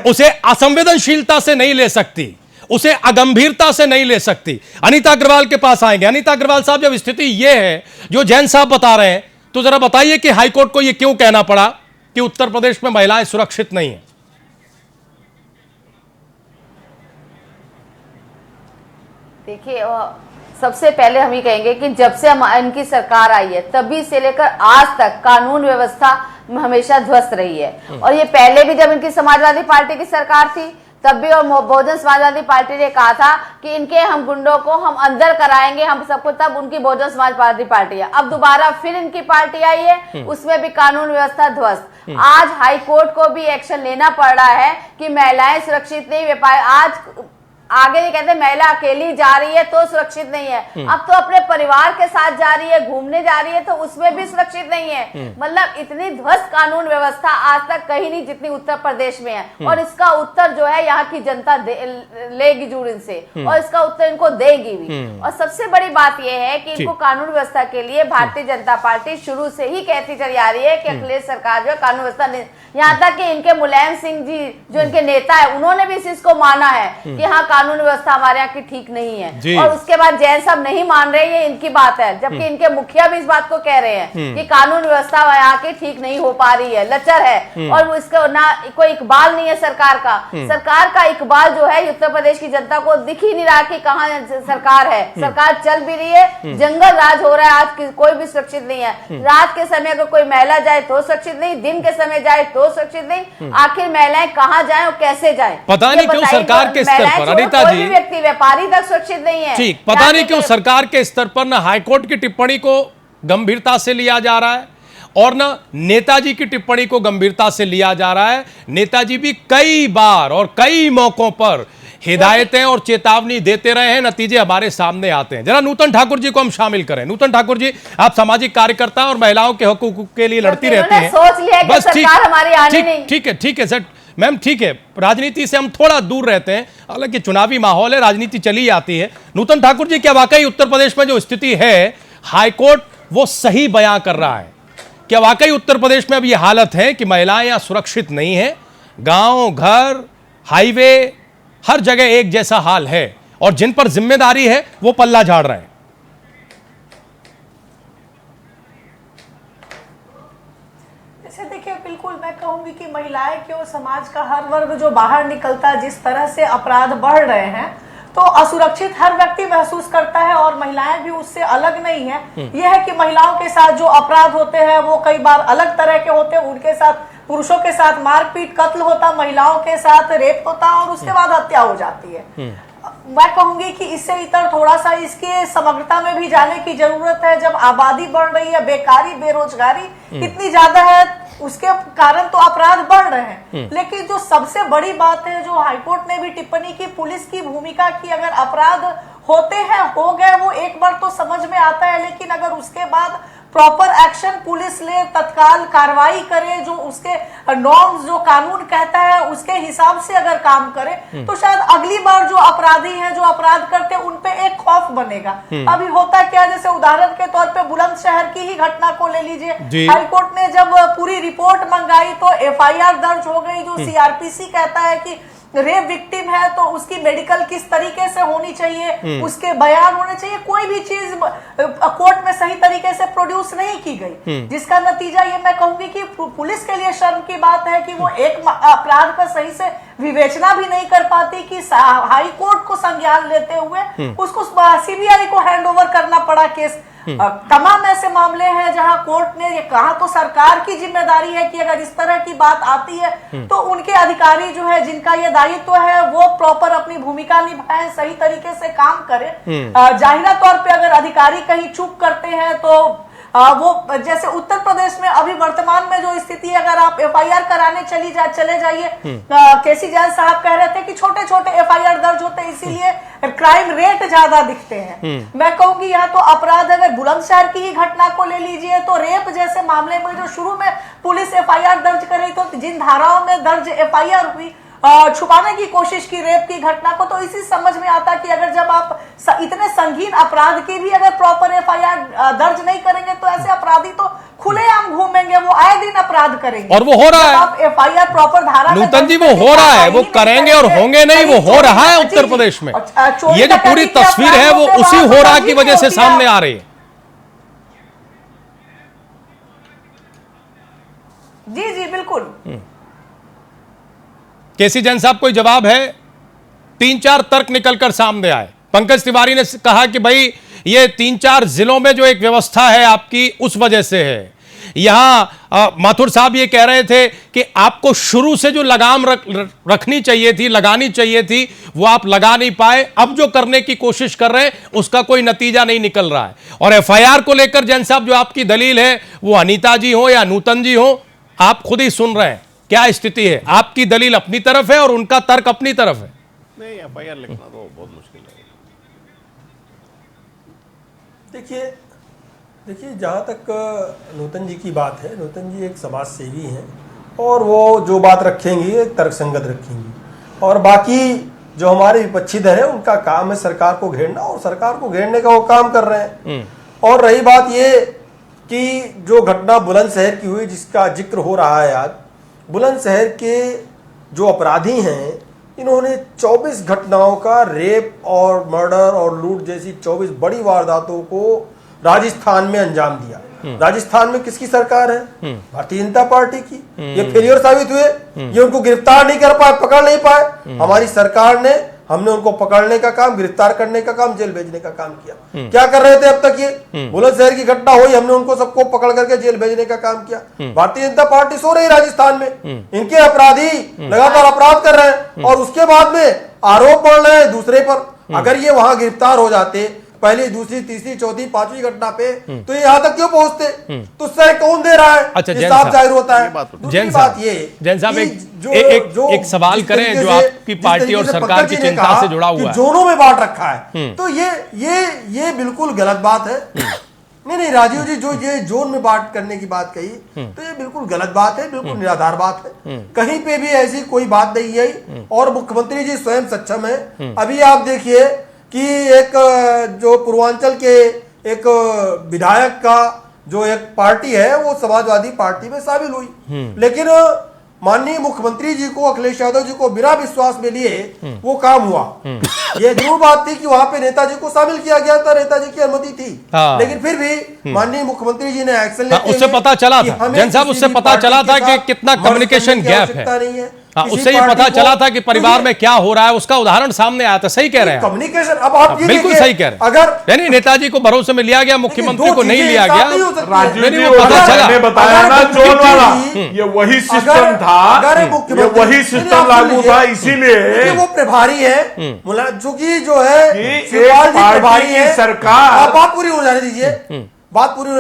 उसे असंवेदनशीलता से नहीं ले सकती, उसे अगंभीरता से नहीं ले सकती। अनीता अग्रवाल के पास आएंगे। अनीता अग्रवाल साहब, जब स्थिति यह है जो जैन साहब बता रहे हैं, तो जरा बताइए कि हाईकोर्ट को यह क्यों कहना पड़ा कि उत्तर प्रदेश में महिलाएं सुरक्षित नहीं है? देखिए, सबसे पहले हम ये कहेंगे कि जब से हम इनकी सरकार आई है तभी से लेकर आज तक कानून व्यवस्था हमेशा ध्वस्त रही है। और ये पहले भी जब इनकी समाजवादी पार्टी की सरकार थी तब भी, और बहुजन समाजवादी पार्टी ने कहा था कि इनके हम गुंडों को हम अंदर कराएंगे हम सबको, तब उनकी बहुजन समाजवादी पार्टी है। अब दोबारा फिर इनकी पार्टी आई है, उसमें भी कानून व्यवस्था ध्वस्त। आज हाई कोर्ट को भी एक्शन लेना पड़ रहा है कि महिलाएं सुरक्षित नहीं, व्यापार आज आगे ये कहते हैं महिला अकेली जा रही है तो सुरक्षित नहीं है, अब तो अपने परिवार के साथ जा रही है, घूमने जा रही है तो उसमें भी सुरक्षित नहीं है। मतलब इतनी ध्वस्त कानून व्यवस्था आज तक कहीं नहीं जितनी उत्तर प्रदेश में है। और इसका उत्तर जो है यहाँ की जनता लेगी जरूर इनसे, और इसका उत्तर इनको देगी भी। और सबसे बड़ी बात यह है कि इनको कानून व्यवस्था के लिए भारतीय जनता पार्टी शुरू से ही कहती चली आ रही है कि अखिलेश सरकार जो है कानून व्यवस्था, यहाँ तक कि इनके मुलायम सिंह जी जो इनके नेता है उन्होंने भी इस चीज को माना है कि हाँ कानून व्यवस्था हमारे यहाँ की ठीक नहीं है। और उसके बाद जैन साहब नहीं मान रहे, ये इनकी बात है, जबकि इनके मुखिया भी इस बात को कह रहे हैं कि कानून व्यवस्था यहाँ की ठीक नहीं हो पा रही है, लचर है। और इसको ना कोई इकबाल नहीं है सरकार का इकबाल जो है उत्तर प्रदेश की जनता को दिख ही नहीं रहा कि कहाँ सरकार है। सरकार चल भी रही है, जंगल राज हो रहा है, आज कोई भी सुरक्षित नहीं है। रात के समय अगर कोई महिला जाए तो सुरक्षित नहीं, दिन के समय जाए तो सुरक्षित नहीं। आखिर महिलाएं कहाँ जाएं और कैसे जाएं? पता नहीं क्यों सरकार के स्तर पर, अनीता जी, व्यक्ति व्यापारी तक सुरक्षित नहीं है। ठीक, पता नहीं क्यों सरकार के स्तर पर ना हाईकोर्ट की टिप्पणी को गंभीरता से लिया जा रहा है और ना नेताजी की टिप्पणी को गंभीरता से लिया जा रहा है। नेताजी भी कई बार और कई मौकों पर हिदायतें और चेतावनी देते रहे हैं, नतीजे हमारे सामने आते हैं। जरा नूतन ठाकुर जी को हम शामिल करें। नूतन ठाकुर जी, आप सामाजिक कार्यकर्ता और महिलाओं के हकूक के लिए लड़ती रहती हैं। सोच लिया कि सरकार हमारी आने नहीं। ठीक है सर, मैम ठीक है, राजनीति से हम थोड़ा दूर रहते हैं, हालांकि चुनावी माहौल है, राजनीति चली आती है। नूतन ठाकुर जी, क्या वाकई उत्तर प्रदेश में जो स्थिति है हाईकोर्ट वो सही बयां कर रहा है? क्या वाकई उत्तर प्रदेश में अब ये हालत है कि महिलाएं यहां सुरक्षित नहीं है? गांव, घर, हाईवे, हर जगह एक जैसा हाल है और जिन पर जिम्मेदारी है वो पल्ला झाड़ रहे हैं। देखिए, बिल्कुल मैं कहूंगी कि महिलाएं क्यों, समाज का हर वर्ग जो बाहर निकलता है, जिस तरह से अपराध बढ़ रहे हैं तो असुरक्षित हर व्यक्ति महसूस करता है और महिलाएं भी उससे अलग नहीं है। यह है कि महिलाओं के साथ जो अपराध होते हैं वो कई बार अलग तरह के होते हैं। उनके साथ, पुरुषों के साथ मारपीट, कत्ल होता, महिलाओं के साथ रेप होता और उसके बाद हत्या हो जाती है। मैं कहूंगी कि इससे इतर थोड़ा सा इसके समग्रता में भी जाने की जरूरत है। जब आबादी बढ़ रही है, बेकारी, बेरोजगारी इतनी ज्यादा है, उसके कारण तो अपराध बढ़ रहे हैं। लेकिन जो सबसे बड़ी बात है, जो हाईकोर्ट ने भी टिप्पणी की, पुलिस की भूमिका की, अगर अपराध होते हैं, हो गए, वो एक बार तो समझ में आता है, लेकिन अगर उसके बाद प्रॉपर एक्शन पुलिस ले, तत्काल कार्रवाई करे, जो उसके नॉर्म्स, जो कानून कहता है उसके हिसाब से अगर काम करे, तो शायद अगली बार जो अपराधी हैं, जो अपराध करते हैं, उनपे एक खौफ बनेगा। अभी होता क्या, जैसे उदाहरण के तौर पे बुलंदशहर की ही घटना को ले लीजिए। हाईकोर्ट ने जब पूरी रिपोर्ट मंगाई तो FIR दर्ज हो गई। जो CRPC कहता है कि रेप विक्टिम है तो उसकी मेडिकल किस तरीके से होनी चाहिए, उसके बयान होने चाहिए, कोई भी चीज कोर्ट में सही तरीके से प्रोड्यूस नहीं की गई, जिसका नतीजा ये मैं कहूंगी कि पुलिस के लिए शर्म की बात है कि वो एक अपराध का सही से विवेचना भी नहीं कर पाती कि हाई कोर्ट को संज्ञान लेते हुए उसको CBI को हैंडओवर करना पड़ा केस। तमाम ऐसे मामले हैं जहां कोर्ट ने ये कहा, तो सरकार की जिम्मेदारी है कि अगर इस तरह की बात आती है तो उनके अधिकारी जो है, जिनका ये दायित्व है, वो प्रॉपर अपनी भूमिका निभाएं, सही तरीके से काम करें। जाहिरा तौर पे अगर अधिकारी कहीं चूक करते हैं तो वो, जैसे उत्तर प्रदेश में अभी वर्तमान में जो स्थिति है, अगर आप FIR कराने चले जाइए, केसी जैन साहब कह रहे थे कि छोटे छोटे FIR दर्ज होते हैं, इसीलिए क्राइम रेट ज्यादा दिखते हैं। मैं कहूंगी यहाँ तो अपराध, अगर बुलंदशहर की ही घटना को ले लीजिए तो रेप जैसे मामले में जो शुरू में पुलिस FIR दर्ज कर रही, तो जिन धाराओं में दर्ज FIR हुई, छुपाने की कोशिश की रेप की घटना को, तो इसी समझ में आता कि अगर जब आप इतने संगीन अपराध की भी अगर प्रॉपर FIR दर्ज नहीं करेंगे तो ऐसे अपराधी तो खुलेआम घूमेंगे, वो आए दिन अपराध करेंगे। और वो हो रहा है, आप FIR प्रॉपर धारा, नूतन जी, वो हो रहा है, वो करेंगे और होंगे नहीं, वो हो रहा है उत्तर प्रदेश में। ये जो पूरी तस्वीर है वो उसी हो रहा की वजह से सामने आ रही है। जी जी बिल्कुल। केसी जैन साहब, कोई जवाब है? 3-4 तर्क निकलकर सामने आए। पंकज तिवारी ने कहा कि भाई ये 3-4 जिलों में जो एक व्यवस्था है आपकी, उस वजह से है। यहां माथुर साहब ये कह रहे थे कि आपको शुरू से जो लगाम रखनी चाहिए थी, लगानी चाहिए थी, वो आप लगा नहीं पाए। अब जो करने की कोशिश कर रहे हैं उसका कोई नतीजा नहीं निकल रहा है। और एफआईआर को लेकर जैन साहब जो आपकी दलील है, वो अनीता जी हो या नूतन जी हो, आप खुद ही सुन रहे हैं क्या स्थिति है। आपकी दलील अपनी तरफ है और उनका तर्क अपनी तरफ है। नहीं, एफआईआर लिखना तो बहुत मुश्किल है। देखिए जहाँ तक नूतन जी की बात है, नूतन जी एक समाज सेवी हैं और वो जो बात रखेंगी एक तर्कसंगत रखेंगी। और बाकी जो हमारे विपक्षी दल है उनका काम है सरकार को घेरना, और सरकार को घेरने का वो काम कर रहे हैं। और रही बात ये कि जो घटना बुलंदशहर की हुई, जिसका जिक्र हो रहा है आज, बुलंदशहर के जो अपराधी हैं, इन्होंने 24 घटनाओं का रेप और मर्डर और लूट जैसी 24 बड़ी वारदातों को राजस्थान में अंजाम दिया। राजस्थान में किसकी सरकार है? भारतीय जनता पार्टी की। ये फेलियर साबित हुए, ये उनको गिरफ्तार नहीं कर पाए, पकड़ नहीं पाए। हमारी सरकार ने, हमने उनको पकड़ने का काम, गिरफ्तार करने का काम, जेल भेजने का काम किया। क्या कर रहे थे अब तक ये? बुलंदशहर की घटना हुई, हमने उनको सबको पकड़ करके जेल भेजने का काम किया। भारतीय जनता पार्टी सो रही राजस्थान में, इनके अपराधी लगातार अपराध कर रहे हैं और उसके बाद में आरोप बढ़ रहे हैं दूसरे पर। अगर ये वहां गिरफ्तार हो जाते पहली, दूसरी, तीसरी, चौथी, पांचवी घटना पे, तो ये यहाँ तक क्यों पहुंचते? तो सह कौन दे रहा है? अच्छा, साफ जाहिर होता है। जैन साहब एक सवाल करें जो आपकी पार्टी और सरकार की चिंता से जुड़ा हुआ है। जोनों में बांट रखा है, तो ये बिल्कुल गलत बात है। नहीं राजीव जी, जो ये जोन में बांट करने की बात कही, तो ये बिल्कुल गलत बात है, बिल्कुल निराधार बात है। कहीं पे भी ऐसी कोई बात नहीं आई और मुख्यमंत्री जी स्वयं सक्षम है। अभी आप देखिए कि एक जो पूर्वांचल के एक विधायक का जो एक पार्टी है, वो समाजवादी पार्टी में शामिल हुई, लेकिन माननीय मुख्यमंत्री जी को, अखिलेश यादव जी को बिना विश्वास में लिए वो काम हुआ। ये जरूर बात थी कि वहां पे नेताजी को शामिल किया गया था, नेताजी की अनुमति थी, लेकिन फिर भी माननीय मुख्यमंत्री जी ने एक्शन लेते उससे पता चला था, जैन साहब, उससे पता चला था कि कितना कम्युनिकेशन गैप है। उससे ये पता चला था कि परिवार में क्या हो रहा है, उसका उदाहरण सामने आया था। सही कह रहे हैं कम्युनिकेशन। अब आप बिल्कुल सही कह रहे हैं। अगर यानी नेताजी को भरोसे में लिया गया, मुख्यमंत्री को नहीं लिया गया, राजीव वो पता चला। बताया ना, जोन वाला ये वही सिस्टम था, ये वही सिस्टम लागू था, इसीलिए वो प्रभारी है, चूंकि जो है प्रभारी है सरकार। बात पूरी हो जाने दीजिए, बात पूरी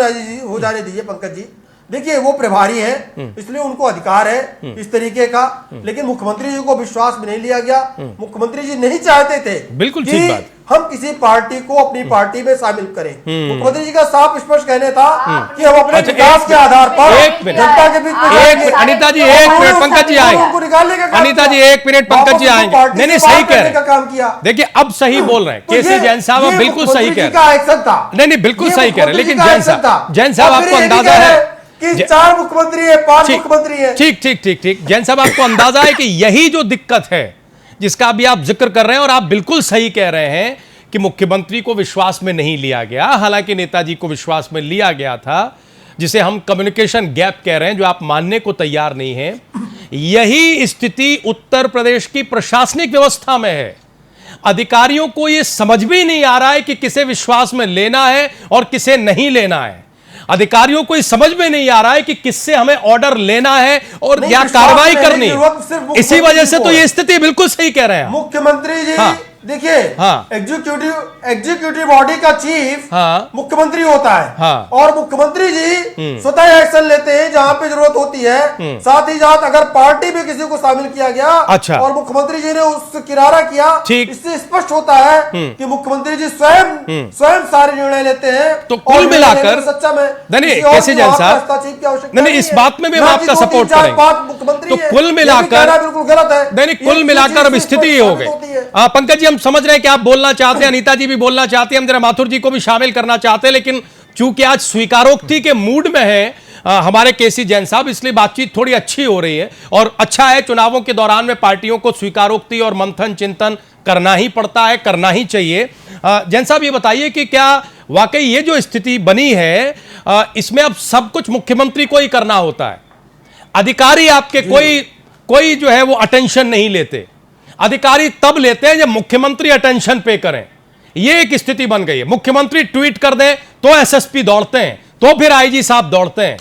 हो जाने दीजिए पंकज जी। देखिए वो प्रभारी है, इसलिए उनको अधिकार है इस तरीके का, लेकिन मुख्यमंत्री जी को विश्वास में नहीं लिया गया। मुख्यमंत्री जी नहीं चाहते थे बिल्कुल ठीक बात, हम किसी पार्टी को अपनी पार्टी में शामिल करें। मुख्यमंत्री जी का साफ स्पष्ट कहने था कि हम अपने विकास के आधार पर जनता के बीच में। अनीता जी 1 मिनट, पंकज जी आएंगे। अनीता जी 1 मिनट, पंकज जी आएंगे। नहीं सही कह रहे हैं, देखिए अब सही बोल रहे हैं केसी जैन साहब, अब बिल्कुल सही कह रहे हैं। नहीं बिल्कुल सही कह रहे हैं, लेकिन जैन साहब आपको अंदाजा है कि 4 मुख्यमंत्री है, 5 मुख्यमंत्री है। ठीक जैन साहब, आपको अंदाजा है कि यही जो दिक्कत है जिसका अभी आप जिक्र कर रहे हैं, और आप बिल्कुल सही कह रहे हैं कि मुख्यमंत्री को विश्वास में नहीं लिया गया, हालांकि नेताजी को विश्वास में लिया गया था, जिसे हम कम्युनिकेशन गैप कह रहे हैं, जो आप मानने को तैयार नहीं है। यही स्थिति उत्तर प्रदेश की प्रशासनिक व्यवस्था में है। अधिकारियों को यह समझ भी नहीं आ रहा है कि किसे विश्वास में लेना है और किसे नहीं लेना है। अधिकारियों को समझ में नहीं आ रहा है कि किससे हमें ऑर्डर लेना है और क्या कार्रवाई करनी है। इसी वजह से तो ये स्थिति, बिल्कुल सही कह रहे हैं मुख्यमंत्री जी। देखिए एग्जीक्यूटिव बॉडी का चीफ मुख्यमंत्री होता है, और मुख्यमंत्री जी स्वतः एक्शन लेते हैं जहां पे जरूरत होती है। साथ ही साथ अगर पार्टी में किसी को शामिल किया गया, अच्छा, और मुख्यमंत्री जी ने उस किनारा किया, इससे स्पष्ट होता है कि मुख्यमंत्री जी स्वयं सारे निर्णय लेते हैं। तो कुल मिलाकर सच्चा में कैसे जैन साहब, नहीं इस बात में भी हम आपका सपोर्ट करेंगे। मुख्यमंत्री तो कुल मिलाकर बिल्कुल गलत है, नहीं कुल मिलाकर अब स्थिति ये हो गई। पंकज जी, हम समझ रहे हैं कि आप बोलना चाहते हैं, अनीता जी भी बोलना चाहती हैं, हम जरा माथुर जी को भी शामिल करना चाहते हैं, लेकिन चूंकि आज स्वीकारोक्ति के मूड में है हमारे केसी जैन साहब, इसलिए बातचीत थोड़ी अच्छी हो रही है। और अच्छा है, चुनावों के दौरान में पार्टियों को स्वीकारोक्ति और मंथन चिंतन करना ही पड़ता है, करना ही चाहिए। जैन साहब ये बताइए कि क्या वाकई ये जो स्थिति बनी है, इसमें अब सब कुछ मुख्यमंत्री को ही करना होता है? अधिकारी आपके कोई जो है वो अटेंशन नहीं लेते। अधिकारी तब लेते हैं जब मुख्यमंत्री अटेंशन पे करें। ये एक स्थिति बन गई है। मुख्यमंत्री ट्वीट कर दें तो एसएसपी दौड़ते हैं, तो फिर आईजी साहब दौड़ते हैं,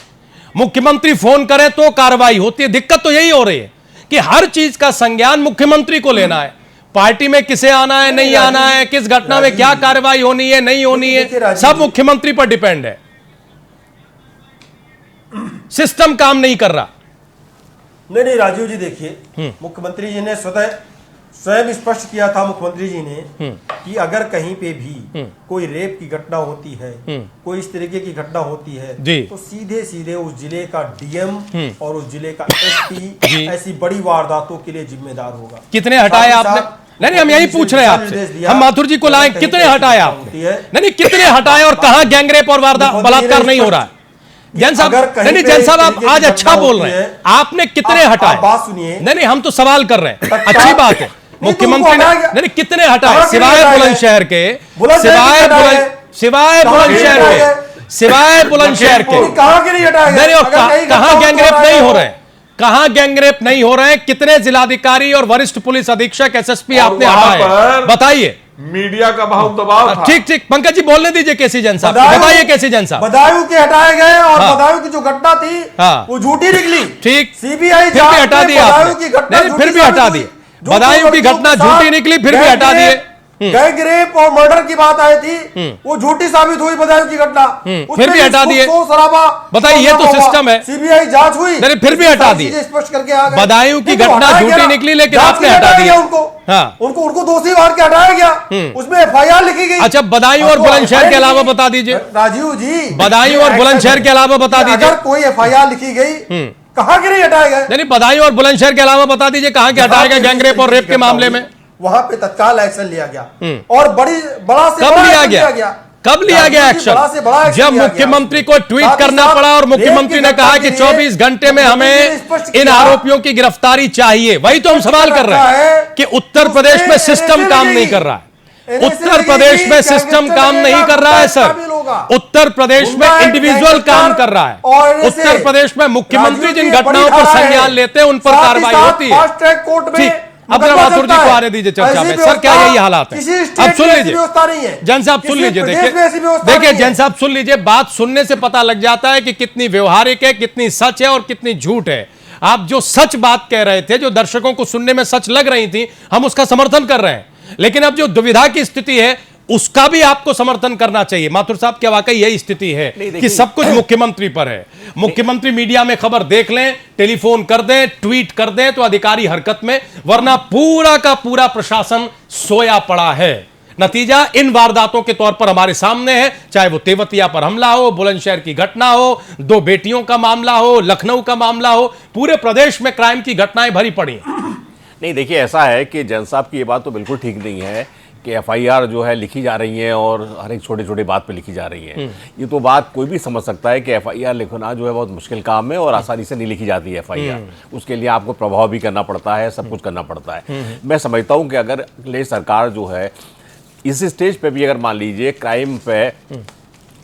मुख्यमंत्री फोन करें तो कार्रवाई होती है। दिक्कत तो यही हो रही है कि हर चीज का संज्ञान मुख्यमंत्री को लेना है। पार्टी में किसे आना है, नहीं आना है, किस घटना में क्या कार्रवाई होनी है, नहीं होनी है, सब मुख्यमंत्री पर डिपेंड है। सिस्टम काम नहीं कर रहा। नहीं राजीव जी, देखिए मुख्यमंत्री जी ने स्वयं स्पष्ट किया था मुख्यमंत्री जी ने कि अगर कहीं पे भी कोई रेप की घटना होती है, कोई इस तरीके की घटना होती है, तो सीधे सीधे उस जिले का डीएम और उस जिले का एसपी ऐसी बड़ी वारदातों के लिए जिम्मेदार होगा। कितने हटाए आपने? नहीं, हम यही पूछ रहे हैं आपसे, हम माथुर जी को लाएं, कितने हटाए आपने? नहीं, कितने हटाए और कहां गैंगरेप और बलात्कार नहीं हो रहा है? जैन साहब, नहीं जैन साहब, आप आज अच्छा बोल रहे हैं, आपने कितने हटाए? बात सुनिए। नहीं, हम तो सवाल कर रहे हैं, अच्छी बात है। मुख्यमंत्री ने नहीं कितने हटाए? सिवाय बुलंदशहर के, सिवाय बुलंदशहर के, सिवाय बुलंदशहर के कहां के नहीं हटाए? कहां गैंगरेप नहीं हो रहे हैं? कहां गैंगरेप नहीं हो रहे हैं? कितने जिलाधिकारी और वरिष्ठ पुलिस अधीक्षक एसएसपी आपने हटाए? बताइए। मीडिया का बहुत दबाव था। ठीक, पंकज जी बोलने दीजिए। केसी जैन साहब बताइए, केसी जैन साहब। बदायूं के हटाए गए और बदायूं की जो घटना थी वो झूठी निकली। ठीक, सीबीआई फिर भी हटा दिए आपने, फिर भी हटा दिए। बदायूं की घटना झूठी निकली, फिर भी हटा दिए। गैंग रेप और मर्डर की बात आई थी, वो झूठी साबित हुई बदायूं की घटना, फिर भी हटा दिए। बताइए, ये तो सिस्टम है। सीबीआई जांच हुई, नहीं फिर भी हटा दिए। स्पष्ट करके आ गए। बदायूं की घटना झूठी निकली, लेकिन आपने हटा दिया उनको। उनको दोषी मार के हटाया गया, उसमें एफआईआर लिखी गई। अच्छा, बदायूं और बुलंदशहर के अलावा बता दीजिए। राजीव जी, बदायूं और बुलंदशहर के अलावा बता दीजिए। अगर कोई एफआईआर लिखी गई, कहां के नहीं हटाए गए? नहीं, बदायूं और बुलंदशहर के अलावा बता दीजिए कहां के हटाए गए गैंगरेप और रेप के मामले में? वहां पे तत्काल एक्शन लिया गया और बड़ा से कब लिया गया? कब लिया गया एक्शन? जब मुख्यमंत्री को ट्वीट करना पड़ा और मुख्यमंत्री ने कहा कि 24 घंटे में हमें इन आरोपियों की गिरफ्तारी चाहिए। वही तो हम सवाल कर रहे हैं कि उत्तर प्रदेश में सिस्टम काम नहीं कर रहा है। उत्तर प्रदेश में सिस्टम काम नहीं कर रहा है सर। उत्तर प्रदेश में इंडिविजुअल काम कर रहा है। उत्तर प्रदेश में मुख्यमंत्री जिन घटनाओं पर संज्ञान लेते हैं उन पर कार्रवाई होती है। फास्ट ट्रैक कोर्ट में अब माथुर जी को आने दीजिए चर्चा में। सर क्या यही हालात है? अब सुन लीजिए जैन साहब, सुन लीजिए। देखिए जैन साहब, सुन लीजिए। बात सुनने से पता लग जाता है कि कितनी व्यवहारिक है, कितनी सच है और कितनी झूठ है। आप जो सच बात कह रहे थे, जो दर्शकों को सुनने में सच लग रही थी, हम उसका समर्थन कर रहे हैं। लेकिन अब जो दुविधा की स्थिति है, उसका भी आपको समर्थन करना चाहिए। माथुर साहब, क्या वाकई यही स्थिति है कि सब कुछ मुख्यमंत्री पर है? मुख्यमंत्री मीडिया में खबर देख लें, टेलीफोन कर दें, ट्वीट कर दें तो अधिकारी हरकत में, वरना पूरा का पूरा प्रशासन सोया पड़ा है। नतीजा इन वारदातों के तौर पर हमारे सामने है, चाहे वो तेवतिया पर हमला हो, बुलंदशहर की घटना हो, 2 बेटियों का मामला हो, लखनऊ का मामला हो, पूरे प्रदेश में क्राइम की घटनाएं भरी पड़ी हैं। नहीं, देखिए ऐसा है कि जैन साहब की ये बात तो बिल्कुल ठीक नहीं है कि एफआईआर जो है लिखी जा रही है और हर एक छोटे छोटे बात पे लिखी जा रही है। ये तो बात कोई भी समझ सकता है कि एफआईआर लिखना जो है बहुत मुश्किल काम है और आसानी से नहीं लिखी जाती है एफआईआर। उसके लिए आपको प्रभाव भी करना पड़ता है, सब कुछ करना पड़ता है। मैं समझता हूँ कि अगर सरकार जो है इस स्टेज पे भी अगर मान लीजिए क्राइम पे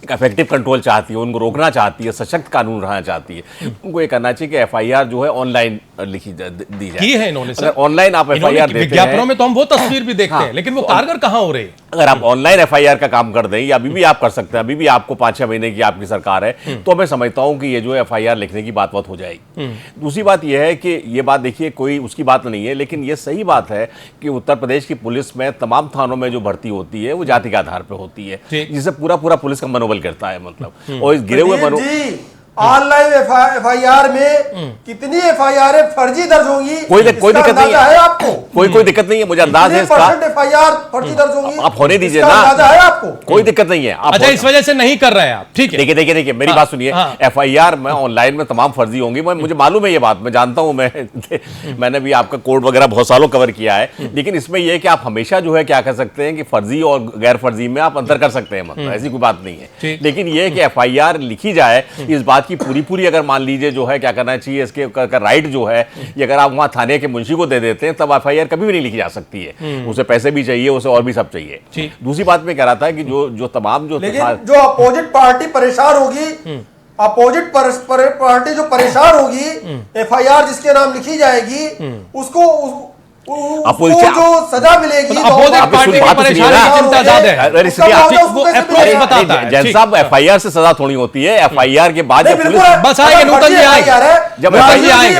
एक इफेक्टिव कंट्रोल चाहती है, उनको रोकना चाहती है, सशक्त कानून रहना चाहती है, उनको ये करना चाहिए कि एफआईआर जो है ऑनलाइन दी जाए। की है इन्होंने सर। ऑनलाइन आप एफआईआर देते हैं, विज्ञापनों में तो हम वो तस्वीर भी देखते हैं, लेकिन वो कारगर कहाँ हो रही है? अगर आप ऑनलाइन एफआईआर का काम कर दें, या अभी भी आप कर सकते हैं, अभी भी आपको 5-6 महीने की आपकी सरकार है, तो मैं समझता हूं कि ये जो एफआईआर लिखने की बात हो जाएगी। दूसरी बात यह है कि ये बात देखिए कोई उसकी बात नहीं है, लेकिन ये सही बात है कि उत्तर प्रदेश की पुलिस में तमाम थानों में जो भर्ती होती है वो जाति के आधार पर होती है, जिससे पूरा पुलिस का मनोबल करता है। मतलब और इस गिरे हुए ऑनलाइन एफआईआर में कितनी एफआईआर फर्जी दर्ज होंगी? कोई दिक्कत नहीं है आपको? कोई दिक्कत नहीं है, मुझे अंदाज है इसका। एफआईआर फर्जी दर्ज होंगी, आप होने दीजिए ना, है आपको? कोई दिक्कत नहीं है। अच्छा, इस वजह से नहीं कर रहे हैं आप? ठीक है, देखिए मेरी बात सुनिए। एफआईआर में ऑनलाइन में तमाम फर्जी होंगी, मुझे मालूम है ये बात, मैं जानता हूं। मैंने भी आपका कोड वगैरह बहुत सालों कवर किया है, लेकिन इसमें यह है कि आप हमेशा जो है क्या कर सकते हैं कि फर्जी और गैर फर्जी में आप अंतर कर सकते हैं, मतलब ऐसी कोई बात नहीं है। लेकिन यह है कि एफआईआर लिखी जाए, इस बात की पूरी अगर मान लीजिए जो है क्या करना चाहिए, इसके राइट जो है ये अगर आप वहां थाने के मुंशी को दे देते हैं, तब एफआईआर कभी भी नहीं लिखी जा सकती है। उसे पैसे भी चाहिए, उसे और भी सब चाहिए। दूसरी बात मैं कह रहा था कि जो तमाम जो अपोजिट पार्टी परेशान होगी, अपोजिट पार्टी जो परेशान होगी, एफआईआर जिसके नाम लिखी जाएगी, उसको उसको जो सजा मिलेगी अपोजिट पार्टी की परेशानी की चिंता ज्यादा है। वो अप्रोच बताता है। जज साहब, एफआईआर से सजा थोड़ी होती है, एफआईआर के बाद बस आएंगे नूतन जी आएंगे, जब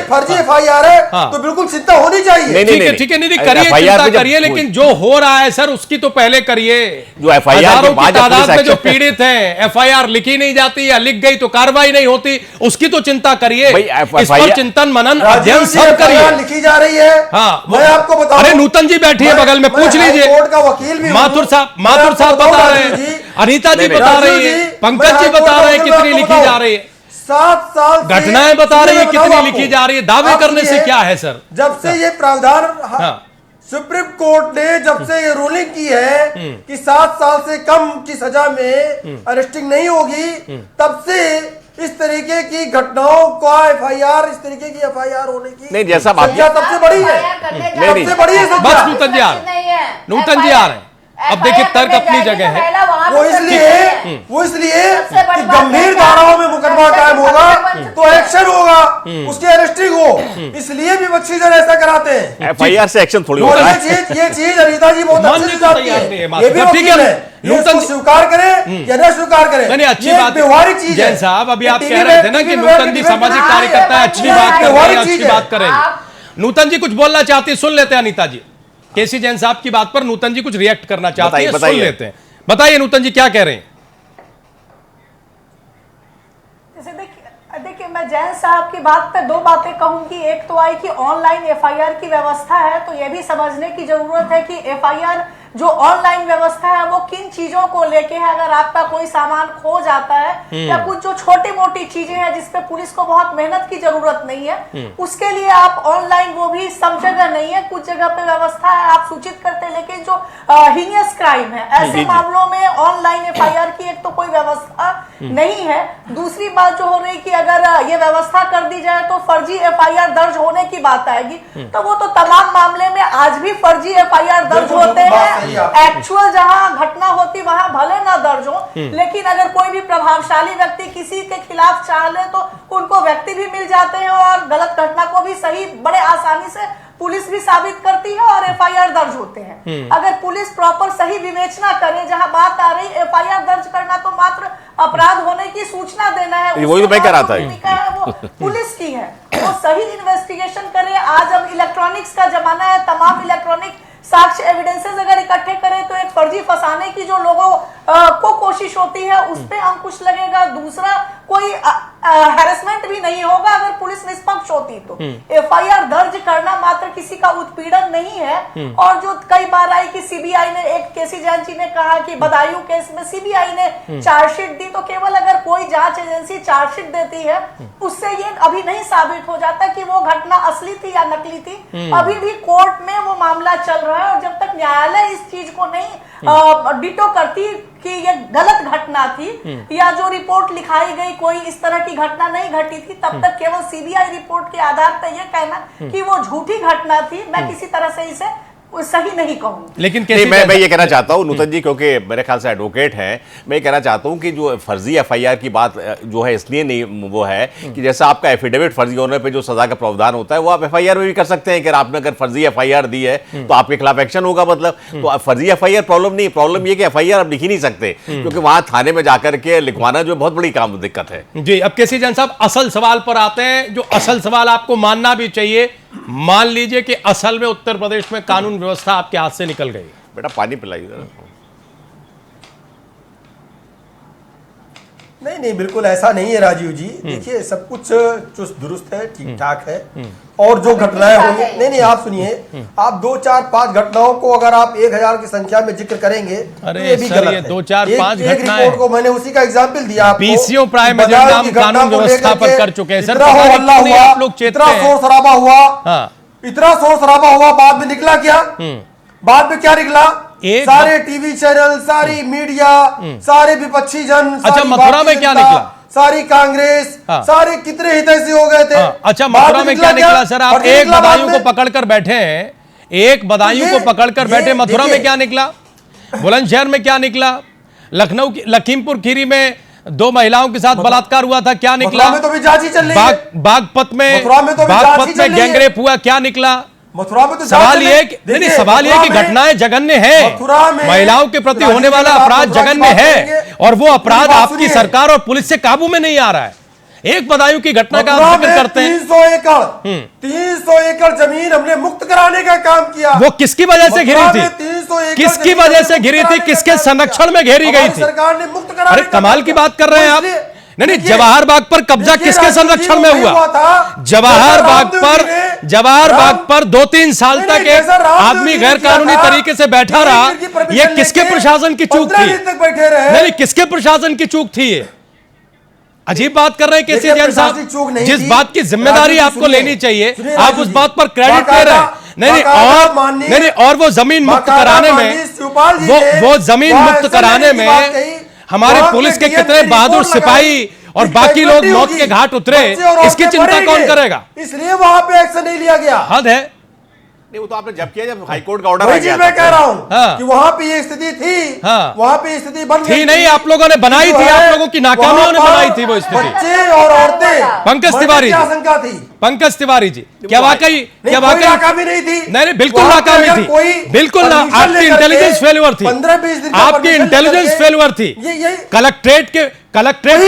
फर्जी एफआईआर है तो बिल्कुल चिंता होनी चाहिए। ठीक है निधि करिए, चिंता करिए, लेकिन जो हो रहा है सर उसकी तो पहले करिए। जो एफआईआर की तादाद में जो पीड़ित हैं, एफआईआर लिखी नहीं जाती या लिख गई तो कार्रवाई नहीं होती, उसकी तो चिंता करिए। इस पर चिंतन मनन अध्ययन सब करिए। लिखी जा रही है। हाँ, मैं आपको बता, अरे नूतन जी बैठी है बगल में, पूछ लीजिए। कोर्ट का वकील भी माथुर साहब बता रहे हैं, अनीता जी बता रही है, पंकज जी बता रहे हैं कितनी लिखी जा रही है। 7 साल घटनाएं बता रही है कितनी लिखी जा रही है। दावे करने से क्या है सर? जब से ये प्रावधान सुप्रीम कोर्ट ने जब से ये रूलिंग की है कि 7 साल से कम की सजा में अरेस्टिंग नहीं होगी, तब से इस तरीके की घटनाओं का एफआईआर, इस तरीके की एफआईआर होने की नहीं, जैसा संख्या सबसे बड़ी है। सबसे बड़ी है संख्या। बस नूतन जी आ रहे हैं। अब देखिए तर्क अपनी जगह है। वो इसलिए कि गंभीर धाराओं में मुकदमा कायम होगा तो एक्शन होगा, उसकी अरेस्टिंग हो, इसलिए भी बख्शीजन ऐसा कराते हैं। एफआईआर से एक्शन थोड़ी होता है। ये चीज अनीता जी बहुत अच्छे से जानती है। ये भी वकील है, ये इसको स्वीकार करें या न स्वीकार करें, मैंने अच्छी ये बात व्यवहारिक चीज है। जैन साहब अभी आप कह रहे थे ना कि नूतन जी सामाजिक कार्यकर्ता है, अच्छी बात कर रहे हैं, अच्छी बात करेंगे। नूतन जी कुछ बोलना चाहती है, सुन लेते हैं अनीता जी। केसी जैन साहब की बात पर नूतन जी कुछ रिएक्ट करना चाहती है, सुन लेते हैं। बताइए नूतन जी क्या कह रहे हैं। देखिए मैं जैन साहब की बात पे 2 बातें कहूंगी। एक तो आई कि ऑनलाइन एफआईआर की व्यवस्था है, तो यह भी समझने की जरूरत है कि एफआईआर जो ऑनलाइन व्यवस्था है वो किन चीजों को लेके है। अगर आपका कोई सामान खो जाता है या कुछ जो छोटी मोटी चीजें हैं जिसपे पुलिस को बहुत मेहनत की जरूरत नहीं है, उसके लिए आप ऑनलाइन, वो भी सब जगह नहीं है, कुछ जगह पे व्यवस्था है, आप सूचित करते हैं। लेकिन जो हीनियस क्राइम है, ऐसे मामलों में ऑनलाइन एफआईआर की एक तो कोई व्यवस्था नहीं है। दूसरी बात जो हो रही कि अगर ये व्यवस्था कर दी जाए तो फर्जी एफआईआर दर्ज होने की बात आएगी, तो वो तो तमाम मामले में आज भी फर्जी एफआईआर दर्ज होते हैं। एक्चुअल जहां घटना होती वहां भले ना दर्ज हो, लेकिन अगर कोई भी प्रभावशाली व्यक्ति किसी के खिलाफ चाह ले तो उनको व्यक्ति भी मिल जाते हैं और गलत घटना को भी सही बड़े आसानी से पुलिस भी साबित करती है और एफआईआर दर्ज होते हैं। अगर पुलिस प्रॉपर सही विवेचना करे, जहां बात आ रही एफआईआर दर्ज करना तो मात्र अपराध होने की सूचना देना है, वही तो मैं कह रहा था, वो पुलिस की है, वो सही इन्वेस्टिगेशन करे। आज अब इलेक्ट्रॉनिक्स का जमाना है, तमाम इलेक्ट्रॉनिक साक्ष्य एविडेंसेस अगर इकट्ठे करें तो एक फर्जी फंसाने की जो लोगों को कोशिश होती है उस पे अंकुश लगेगा। दूसरा, कोई हैरेसमेंट भी नहीं होगा अगर पुलिस निष्पक्ष होती तो। एफआईआर दर्ज करना मात्र किसी का उत्पीड़न नहीं है। और जो कई बार आई कि सीबीआई ने, एक केसी जैन जी ने कहा कि बदायूं केस में सीबीआई ने चार्जशीट दी, तो केवल अगर कोई जांच एजेंसी चार्जशीट देती है उससे ये अभी नहीं साबित हो जाता कि वो घटना असली थी या नकली थी। अभी भी कोर्ट में वो मामला चल रहा है और जब तक न्यायालय इस चीज को नहीं डिटो करती कि ये गलत घटना थी या जो रिपोर्ट लिखाई गई कोई इस तरह की घटना नहीं घटी थी, तब तक केवल सीबीआई रिपोर्ट के आधार पर यह कहना कि वो झूठी घटना थी, मैं किसी तरह से इसे सही नहीं कहूंगी। लेकिन मैं ये कहना चाहता हूं नूतन जी, क्योंकि मेरे ख्याल से एडवोकेट हैं, मैं ये कहना चाहता हूं कि जो फर्जी एफआईआर की बात जो है इसलिए नहीं वो है कि जैसा आपका एफिडेविट फर्जी होने पे जो सजा का प्रावधान होता है वो आप एफआईआर में भी कर सकते हैं कि आपने अगर फर्जी एफआईआर दी है तो आपके खिलाफ एक्शन होगा। मतलब तो फर्जी एफआईआर प्रॉब्लम नहीं, प्रॉब्लम ये कि एफआईआर आप लिख ही नहीं सकते, क्योंकि वहां थाने में जाकर के लिखवाना जो बहुत बड़ी काम दिक्कत है जी। अब केसी जैन साहब असल सवाल पर आते हैं, जो असल सवाल आपको मानना भी चाहिए। मान लीजिए कि असल में उत्तर प्रदेश में कानून व्यवस्था आपके हाथ से निकल गई। बेटा पानी पिलाइए। नहीं, बिल्कुल ऐसा नहीं है राजीव जी। देखिए सब कुछ चुस्त दुरुस्त है, ठीक ठाक है। और जो घटनाएं होंगी, नहीं आप सुनिए, आप 2, 4, 5 घटनाओं को अगर आप 1000 की संख्या में जिक्र करेंगे तो ये भी गलत है। 2, 4, 5 घटनाएं, रिपोर्ट को मैंने उसी का एग्जाम्पल दिया आपको। पीसीओ प्राइम एजेंडा हम कानून व्यवस्था पर कर चुके हैं सर। इतना हल्ला हुआ, इतना शोर शराबा हुआ, इतना शोर शराबा हुआ, बाद में निकला क्या? बाद में क्या निकला? सारे टीवी चैनल, सारी मीडिया, सारे विपक्षी जन, अच्छा मथुरा में क्या निकला? सारी कांग्रेस, सारे कितने हितैषी हो गए थे। अच्छा मथुरा में क्या निकला सर? आप एक बदायूं को पकड़कर बैठे हैं, एक बदायूं को पकड़कर बैठे, मथुरा में क्या निकला? बुलंदशहर में क्या निकला? लखनऊ की लखीमपुर खीरी में 2 महिलाओं के साथ बलात्कार हुआ था, क्या निकला? में तो भी जांच ही चल रही है। बागपत में गैंगरेप हुआ, क्या निकला? मथुरा में तो सवाल ये कि नहीं, सवाल ये कि घटनाएं जघन्य है, महिलाओं के प्रति होने वाला अपराध जघन्य है, और वो अपराध आपकी सरकार और पुलिस से काबू में नहीं आ रहा है। एक बदायूं की घटना का आप जिक्र करते हैं। 300 एकड़ जमीन हमने मुक्त कराने का काम किया। वो किसकी वजह से घिरी थी? 300 एकड़ किसकी वजह से घिरी थी? किसके संरक्षण में घेरी गई थी? सरकार ने मुक्त कराने। अरे कमाल की बात कर रहे हैं आप। नहीं, जवाहर बाग पर कब्जा किसके संरक्षण में हुआ? जवाहर बाग पर 2-3 साल तक एक आदमी गैर कानूनी तरीके से बैठा रहा। ये किसके प्रशासन की चूक थी? नहीं, किसके प्रशासन की चूक थी? ये अजीब बात कर रहे हैं केसी जैन साहब। जिस बात की जिम्मेदारी आपको लेनी चाहिए आप उस बात पर क्रेडिट ले रहे हैं। नहीं, और वो जमीन मुक्त कराने में, वो जमीन मुक्त कराने में हमारे पुलिस के कितने बहादुर सिपाही और बाकी लोग मौत के घाट उतरे, इसकी चिंता कौन करेगा? इसलिए वहां पे एक्शन नहीं लिया गया। हद है। नहीं, वो तो आपने जब किया जब हाईकोर्ट का ऑर्डर वही चीज मैं कह रहा हूं हाँ। कि वहां पे ये स्थिति थी, वहां पे स्थिति बन गई थी नहीं, आप लोगों ने बनाई थी, आप लोगों की नाकामियों ने बनाई थी वो स्थिति। बच्चे और औरतें, पंकज तिवारी जी, आशंका थी। पंकज तिवारी जी, क्या वाकई नाकामी नहीं थी? नहीं, बिल्कुल नाकामी थी, बिल्कुल ना। आपकी इंटेलिजेंस फेल्यूर थी, 15-20 दिन आपकी इंटेलिजेंस फेल्यूर थी। कलेक्ट्रेट के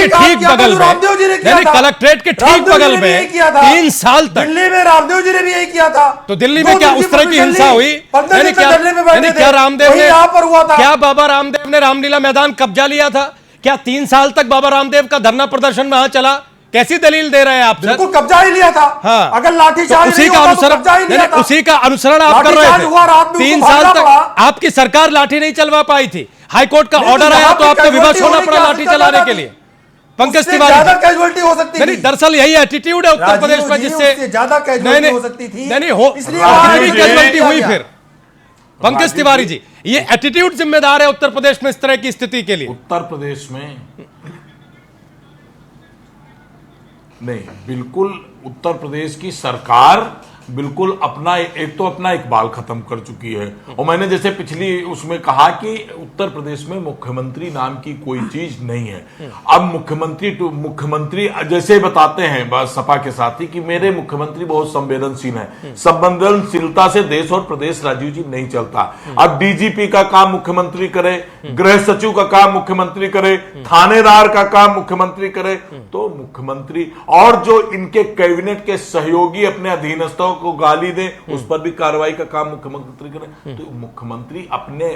ठीक बगल में, कलेक्ट्रेट के ठीक बगल में 3 साल तक दिल्ली में रामदेव जी ने भी यही किया था। तो दिल्ली में क्या उस तरह की हिंसा हुई? क्या रामदेव ने, क्या बाबा रामदेव ने रामलीला मैदान कब्जा लिया था? क्या 3 साल तक बाबा रामदेव का धरना प्रदर्शन वहां चला? कैसी दलील दे रहे हैं आप? बिल्कुल कब्जा ही लिया था। हाँ। अगर लाठीचार्ज उसी का अनुसरण, उसी का अनुसरण आप कर रहे थे। 3 साल तक आपकी सरकार लाठी नहीं चलवा पाई थी। हाईकोर्ट का ऑर्डर आया तो आपको विवश होना पड़ा लाठी चलाने के लिए। पंकज तिवारी ज्यादा कैजुअलिटी हो सकती थी। नहीं, दरअसल यही एटीट्यूड है उत्तर प्रदेश में, जिससे ज्यादा कैजुअलिटी हो सकती थी। नहीं हो, कितनी कैजुअलिटी हुई फिर? पंकज तिवारी जी, ये एटीट्यूड जिम्मेदार है उत्तर प्रदेश में इस तरह की स्थिति के लिए? उत्तर प्रदेश में नहीं, बिल्कुल उत्तर प्रदेश की सरकार बिल्कुल अपना इकबाल खत्म कर चुकी है। और मैंने जैसे पिछली उसमें कहा कि उत्तर प्रदेश में मुख्यमंत्री नाम की कोई चीज नहीं है। अब मुख्यमंत्री जैसे बताते हैं सपा के साथी कि मेरे मुख्यमंत्री बहुत संवेदनशील हैं। संवेदनशीलता से देश और प्रदेश, राजीव जी, नहीं चलता। अब डीजीपी का काम मुख्यमंत्री करे, गृह सचिव का काम मुख्यमंत्री करे, थानेदार का काम मुख्यमंत्री करे, तो मुख्यमंत्री और जो इनके कैबिनेट के सहयोगी अपने अधीनस्थों को गाली दे उस पर भी कार्रवाई का काम मुख्यमंत्री करे। तो मुख्यमंत्री अपने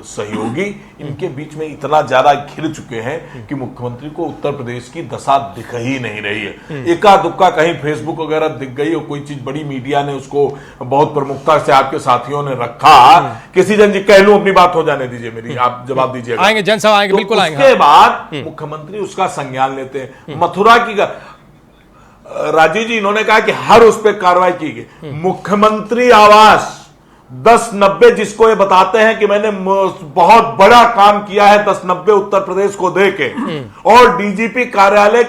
सहयोगी इनके बीच में इतना ज्यादा घिर चुके हैं कि मुख्यमंत्री को उत्तर प्रदेश की दशा दिख ही नहीं रही है। एका दुक्का कहीं फेसबुक वगैरह दिख गई और कोई चीज बड़ी मीडिया ने उसको बहुत प्रमुखता से आपके साथियों ने रखा। किसी जन जी कह लूं, अपनी बात हो जाने दीजिए मेरी, आप जवाब दीजिएगा। आएंगे जन साहब, आएंगे, बिल्कुल आएंगे। उसके बाद मुख्यमंत्री उसका संज्ञान लेते हैं। मथुरा की राजीव जी, इन्होंने कहा कि हर उस पर कार्रवाई की गई। मुख्यमंत्री आवास 1090 जिसको ये बताते हैं कि मैंने बहुत बड़ा काम किया है 1090 उत्तर प्रदेश को देके, और डीजीपी कार्यालय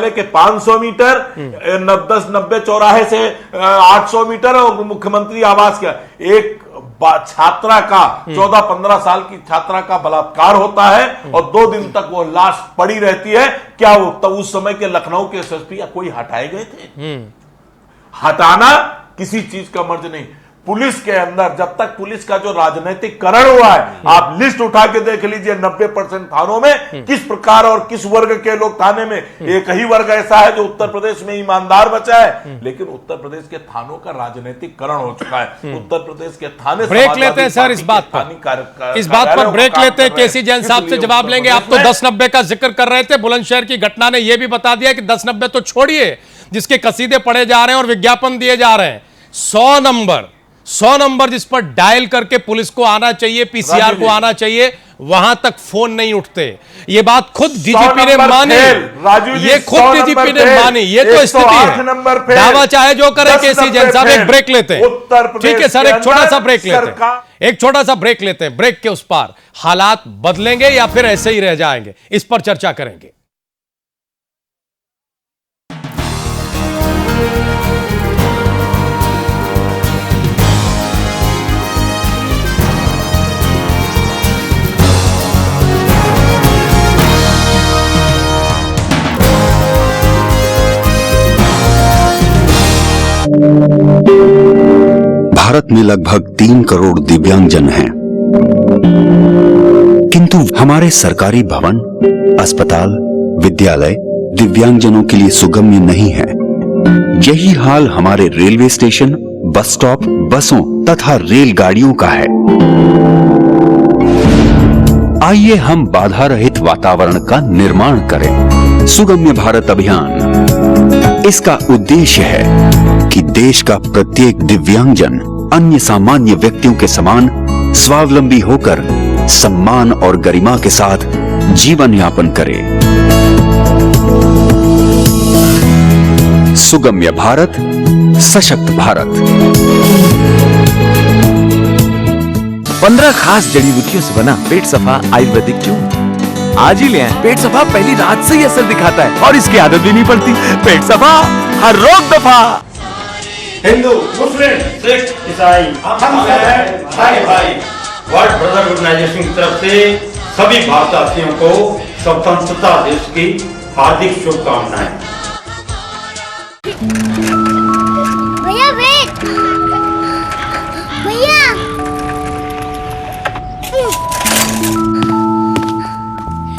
के 500 मीटर 1090 चौराहे से 800 मीटर और मुख्यमंत्री आवास का एक छात्रा का 14-15 साल की छात्रा का बलात्कार होता है और 2 दिन तक वो लाश पड़ी रहती है। क्या वो तब उस समय के लखनऊ के एसएसपी या कोई हटाए गए थे? हटाना किसी चीज का मर्ज नहीं। पुलिस के अंदर जब तक पुलिस का जो राजनीतिकरण हुआ है, आप लिस्ट उठा के देख लीजिए 90% थानों में किस प्रकार और किस वर्ग के लोग थाने में, एक ही वर्ग ऐसा है जो उत्तर प्रदेश में ईमानदार बचा है, लेकिन उत्तर प्रदेश के थानों का राजनीतिकरण हो चुका है। उत्तर प्रदेश के थाने ब्रेक लेते हैं सर, इस बात पर ब्रेक लेते हैं। केसी जैन साहब से जवाब लेंगे। आप तो 1090 का जिक्र कर रहे थे, बुलंदशहर की घटना ने यह भी बता दिया कि 1090 तो छोड़िए, जिसके कसीदे पढ़े जा रहे हैं और विज्ञापन दिए जा रहे हैं, 100 नंबर जिस पर डायल करके पुलिस को आना चाहिए, पीसीआर को आना चाहिए, वहां तक फोन नहीं उठते। ये बात खुद डीजीपी ने मानी, ये खुद डीजीपी ने मानी। ये तो स्थिति है। दावा चाहे जो करे केसी जैन साहब। एक ब्रेक लेते हैं, ठीक है सर, एक छोटा सा ब्रेक लेते हैं, एक छोटा सा ब्रेक लेते हैं। ब्रेक के उस पार हालात बदलेंगे या फिर ऐसे ही रह जाएंगे, इस पर चर्चा करेंगे। भारत में लगभग 3 करोड़ दिव्यांगजन हैं, किंतु हमारे सरकारी भवन, अस्पताल, विद्यालय दिव्यांगजनों के लिए सुगम्य नहीं है। यही हाल हमारे रेलवे स्टेशन, बस स्टॉप, बसों तथा रेलगाड़ियों का है। आइए हम बाधा रहित वातावरण का निर्माण करें। सुगम्य भारत अभियान, इसका उद्देश्य है कि देश का प्रत्येक दिव्यांगजन अन्य सामान्य व्यक्तियों के समान स्वावलंबी होकर सम्मान और गरिमा के साथ जीवन यापन करे। सुगम्य भारत, सशक्त भारत। 15 खास जड़ी बूटियों से बना पेट सफा आयुर्वेदिक चूर्ण आज ही ले आएं। पेट सफा पहली रात से ही असर दिखाता है और इसकी आदत भी नहीं पड़ती। पेट सफा, हर रोग दफा। हिंदू, मुस्लिम, सिख, ईसाई, हम हैं भाई भाई। वर्ल्ड ब्रदर ऑर्गेनाइजेशन की तरफ से सभी भारतवासियों को स्वतंत्रता दिवस की हार्दिक शुभकामनाएं। भैया वेट, भैया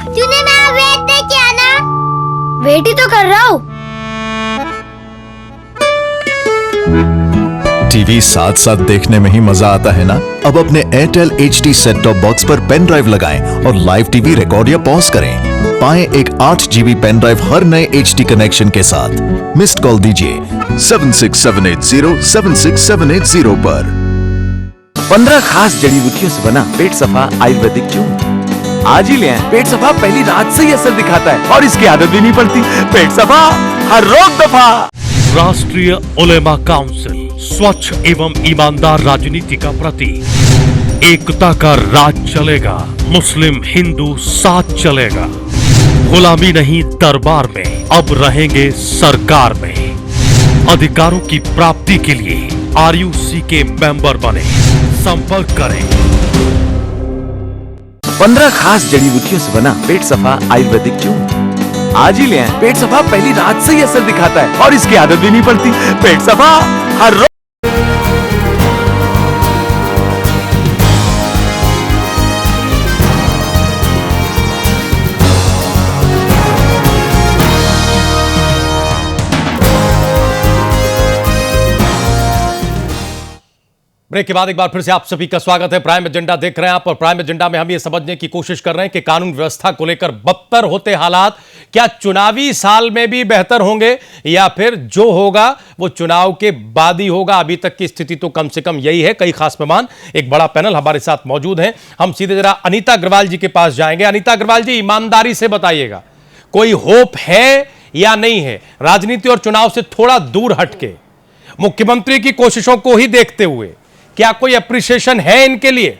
तूने मेरा वेट नहीं किया ना? वेट ही तो कर रहा हूँ। टीवी साथ साथ देखने में ही मजा आता है ना? अब अपने Airtel HD set top box पर पेन ड्राइव लगाएं और लाइव टीवी रिकॉर्ड या पॉज करें। पाएं एक 8 GB पेन ड्राइव हर नए HD कनेक्शन के साथ। मिस्ड कॉल दीजिए 76780 पर। 15 खास जड़ी बूटियों से बना पेट सफा आयुर्वेदिक चूर्ण आज ही ले आएं। पेट सफा पहली रात से ही असर दिखाता है और इसकी आदत भी नहीं पड़ती। पेट सफा, हर रोग दफा। राष्ट्रीय उलेमा काउंसिल स्वच्छ एवं ईमानदार राजनीति का प्रतीक। एकता का राज चलेगा, मुस्लिम हिंदू साथ चलेगा। गुलामी नहीं दरबार में, अब रहेंगे सरकार में। अधिकारों की प्राप्ति के लिए RUC के मेंबर बने, संपर्क करें। 15 खास जड़ी बूटियों से बना पेट सफा आयुर्वेदिक चूर्ण आज ही ले आएं। पेट सफा पहली रात से ही असर दिखाता है और इसकी आदत भी नहीं पड़ती। पेट सफा, हर रोग। ब्रेक के बाद एक बार फिर से आप सभी का स्वागत है। प्राइम एजेंडा देख रहे हैं आप, और प्राइम एजेंडा में हम ये समझने की कोशिश कर रहे हैं कि कानून व्यवस्था को लेकर बदतर होते हालात क्या चुनावी साल में भी बेहतर होंगे या फिर जो होगा वो चुनाव के बाद ही होगा। अभी तक की स्थिति तो कम से कम यही है। कई खास मेहमान, एक बड़ा पैनल हमारे साथ मौजूद हैं। हम सीधे जरा अनीता अग्रवाल जी के पास जाएंगे। अनीता अग्रवाल जी, ईमानदारी से बताइएगा, कोई होप है या नहीं है राजनीति और चुनाव से थोड़ा दूर हटके, मुख्यमंत्री की कोशिशों को ही देखते हुए क्या कोई अप्रिसिएशन है इनके लिए?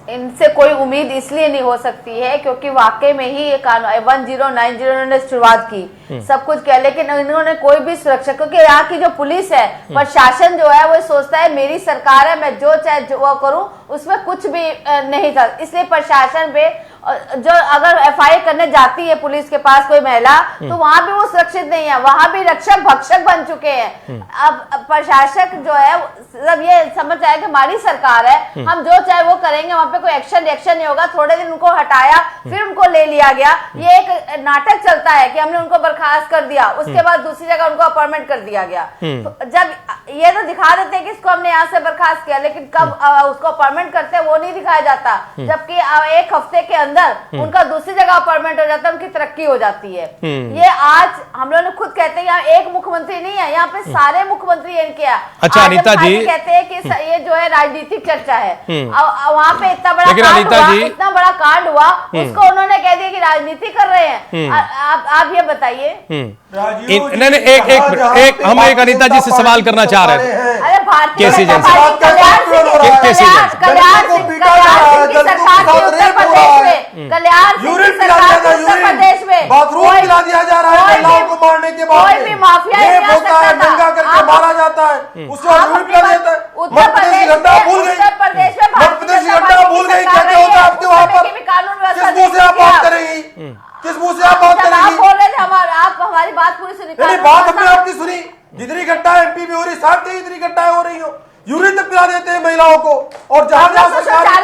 इनसे कोई उम्मीद इसलिए नहीं हो सकती है क्योंकि वाकई में ही ये कानून 1090 ने शुरुआत की, सब कुछ किया, लेकिन इन्होंने कोई भी सुरक्षा, क्योंकि यहाँ की जो पुलिस है, प्रशासन जो है वो सोचता है मेरी सरकार है, मैं जो चाहे जो वो करूं, उसमें कुछ भी नहीं था। इसलिए प्रशासन पे जो अगर FIR करने जाती है पुलिस के पास कोई महिला, तो वहां भी वो सुरक्षित नहीं है, वहां भी रक्षक भक्षक बन चुके हैं। अब प्रशासक जो है सब ये समझ आया कि हमारी सरकार है, हम जो चाहे वो करेंगे, वहां पे कोई एक्शन रिएक्शन नहीं होगा। थोड़े दिन उनको हटाया, फिर उनको ले लिया गया। ये एक नाटक चलता है कि हमने उनको बर्खास्त कर दिया, उसके बाद दूसरी जगह उनको अपॉइंटमेंट कर दिया गया। तो जब ये तो दिखा देते हैं कि इसको हमने यहाँ से बर्खास्त किया, लेकिन कब उसको अपॉइंटमेंट करते हैं वो नहीं दिखाया जाता। जबकि एक हफ्ते के अंदर उनका दूसरी जगह अपॉइंटमेंट हो जाता है, उनकी तरक्की हो जाती है। ये आज हम लोग खुद कहते हैं यहाँ एक मुख्यमंत्री नहीं है, यहाँ पे सारे मुख्यमंत्री इनके हैं। अच्छा अनीता जी, कहते हैं कि ये जो है राजनीतिक चर्चा है, वहाँ पे इतना बड़ा कांड हुआ, उसको उन्होंने कह दिया कि राजनीति कर रहे हैं। आप ये बताइए। एक हम एक अनीता जी से सवाल करना चाह रहे थे। अरे भारतीय कैसी जनता पार्टी कल्याण सिंह की उत्तर प्रदेश में, कल्याण सिंह की सरकार के उत्तर प्रदेश में बाथरूम पिला दिया जा रहा है महिलाओं को मारने के बाद, कोई भी माफिया ये होता है, दंगा करके मारा जाता है, उसको यूरिन पिला देता है। उत्तर प्रदेश में मध्य प्रदेश की घटना भूल गई, क्या क्या होता है आपके वहाँ पर? किस मुंह से आप बात करेंगी? किस मुंह से आप बात करेंगी? आप बोल रहे थे आप हमारी बात पूरी सुनी। नहीं, बात हमने आपकी सुनी। जितनी घटनाएं एमपी में हो रही, साथ के जितनी घटनाएं हो रही हो, यूरिन तक पिला देते हैं महिलाओं को। और जहां जहां सरकारें हैं,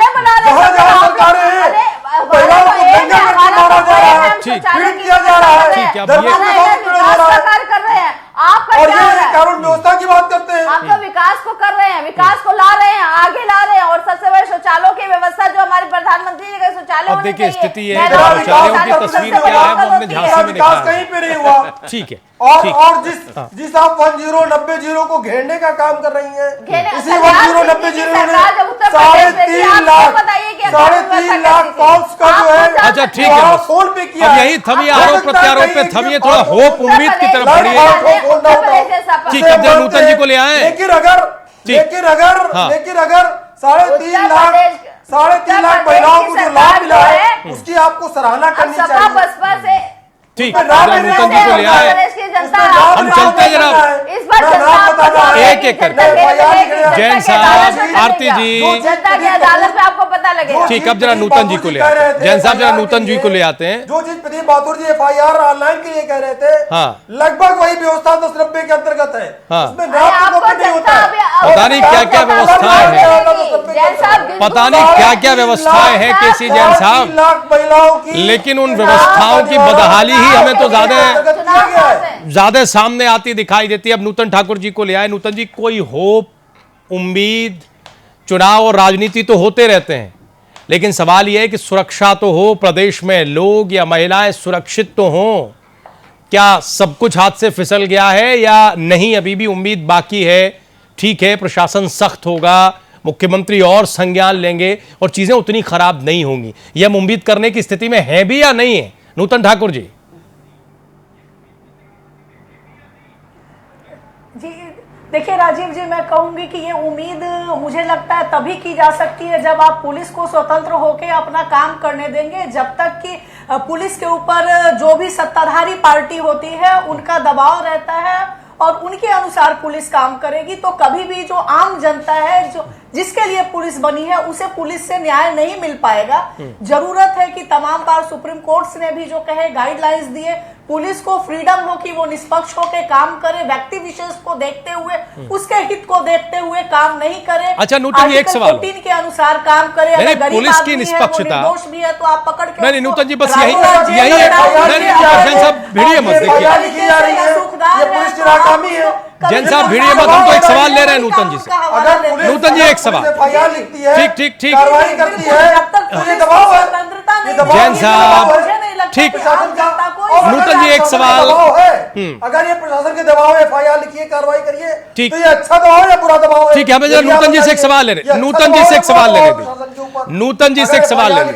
महिलाओं को दंगा करके मारा जा रहा है, पीड़ित किया जा रहा है, दरबार कर रहे हैं आप। और ये कानून व्यवस्था की बात करते हैं। आप तो विकास को कर रहे हैं, विकास को ला रहे हैं, आगे ला रहे हैं। और सबसे बड़े शौचालयों की व्यवस्था जो हमारे प्रधानमंत्री जी के शौचालय। अब देखिए स्थिति ये है, शौचालयों की तस्वीर क्या है वो हमने झांसी में विकास कहीं पे नहीं हुआ। ठीक है। और जिस आप 1090 को घेरने का काम कर रही हैं, उसी 1090 ने 3.5 लाख कॉल्स का जो है, अच्छा ठीक है, फोन पे किया। अब यही थमिए, आरोप प्रत्यारोप पे थमिए, थोड़ा होप उम्मीद की तरफ बढ़िए। ठीक है, जरा नूतन जी को ले आए। लेकिन अगर 3.5 लाख महिलाओं को जो लाभ मिला है, उसकी आपको सराहना करनी चाहिए। बसपा से ठीक है, नूतन जी को ले आए। हम चलते हैं जनाब, इस बार एक एक करके। जैन साहब, आरती जी, जनता की अदालत में आपको पता लगे। ठीक, अब जरा नूतन जी को ले आते हैं। जैन साहब जरा नूतन जी को ले आते हैं। जो चीज प्रदीप बहादुर जी FIR ऑनलाइन के लिए कह रहे थे, हाँ, लगभग वही व्यवस्था 1090 के अंतर्गत है। हाँ, उसमें नहीं होता है। पता नहीं क्या क्या व्यवस्थाएं हैं, पता नहीं क्या क्या व्यवस्थाएं हैं केसी जैन साहब, महिलाओं की, लेकिन उन व्यवस्थाओं की बदहाली ही हमें तो ज्यादा सामने आती दिखाई देती है। अब नूतन ठाकुर जी को ले आए। नूतन जी, कोई होप, उम्मीद, चुनाव और राजनीति तो होते रहते हैं, लेकिन सवाल यह है कि सुरक्षा तो हो, प्रदेश में लोग या महिलाएं सुरक्षित तो हों। क्या सब कुछ हाथ से फिसल गया है या नहीं, अभी भी उम्मीद बाकी है? ठीक है, प्रशासन सख्त होगा, मुख्यमंत्री और संज्ञान लेंगे और चीजें उतनी खराब नहीं होंगी। यह हम उम्मीद करने की स्थिति में है भी या नहीं है? नूतन ठाकुर जी। जी देखिए राजीव जी, मैं कहूंगी कि ये उम्मीद मुझे लगता है तभी की जा सकती है जब आप पुलिस को स्वतंत्र होकर अपना काम करने देंगे। जब तक कि पुलिस के ऊपर जो भी सत्ताधारी पार्टी होती है उनका दबाव रहता है और उनके अनुसार पुलिस काम करेगी, तो कभी भी जो आम जनता है, जो जिसके लिए पुलिस बनी है, उसे पुलिस से न्याय नहीं मिल पाएगा। जरूरत है कि तमाम बार सुप्रीम कोर्ट ने भी जो कहे गाइडलाइंस दिए, पुलिस को फ्रीडम हो कि वो निष्पक्ष होकर काम करे, व्यक्ति विशेष को देखते हुए, उसके हित को देखते हुए काम नहीं करे। अच्छा नूतन जी, एक सवाल के अनुसार काम करे। अगर गरीब पुलिस की निष्पक्षता दोष भी है तो आप पकड़ के नहीं, नूतन जी बस यही जैन साहब भिड़िए मत, देखिए जैन साहब भिड़िए मत, हम तो एक सवाल ले रहे हैं नूतन जी से। नूतन जी एक सवाल, ठीक कार्रवाई करती है, ये दबाव है, जैन साहब, ठीक, नूतन जी एक सवाल, अगर ये प्रशासन के दबाव में FIR लिखिए, कार्रवाई करिए, ठीक, तो ये अच्छा दबाव है या बुरा दबाव है? ठीक है, हमें जरा नूतन जी से एक सवाल ले रहे, नूतन जी से एक सवाल ले रहे, नूतन जी से एक सवाल ले रहे,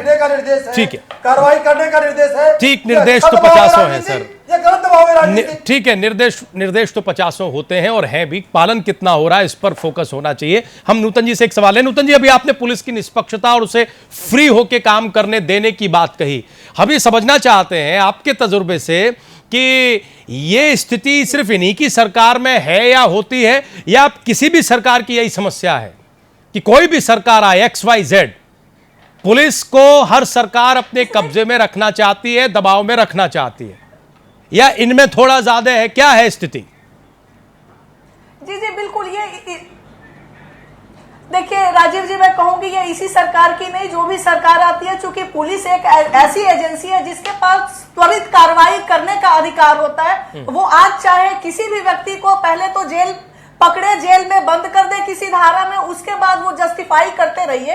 ठीक है, कार्रवाई करने का निर्देश है, ठीक, निर्देश तो 50 है सर, ये गलत दबाव है राजनीतिक। ठीक है, निर्देश तो 50 होते हैं और है भी, पालन कितना हो रहा है इस पर फोकस होना चाहिए। हम नूतन जी से एक सवाल है। नूतन जी, अभी आपने पुलिस की निष्पक्षता और उसे फ्री होकर काम करने देने की बात कही, हम ये समझना चाहते हैं आपके तजुर्बे से कि ये स्थिति सिर्फ इन्हीं की सरकार में है या होती है, या किसी भी सरकार की यही समस्या है कि कोई भी सरकार आए XYZ, पुलिस को हर सरकार अपने कब्जे में रखना चाहती है, दबाव में रखना चाहती है, या इनमें थोड़ा ज्यादा है? क्या है स्थिति? जी जी बिल्कुल, ये देखिए राजीव जी, मैं कहूंगी ये इसी सरकार की नहीं, जो भी सरकार आती है, चूंकि पुलिस एक ऐसी एजेंसी है जिसके पास त्वरित कार्रवाई करने का अधिकार होता है। वो आज चाहे किसी भी व्यक्ति को पहले तो जेल पकड़े, जेल में बंद कर दे किसी धारा में, उसके बाद वो जस्टिफाई करते रहिए।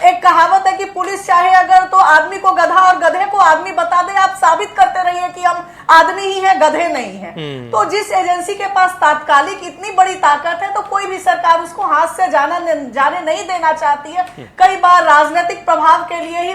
एक कहावत है कि पुलिस चाहे अगर तो आदमी को गधा और गधे को आदमी बता दे, आप साबित करते रहिए कि हम आदमी ही हैं, गधे नहीं हैं। तो जिस एजेंसी के पास तात्कालिक इतनी बड़ी ताकत है, तो कोई भी सरकार उसको हाथ से जाने नहीं देना चाहती है। कई बार राजनीतिक प्रभाव के लिए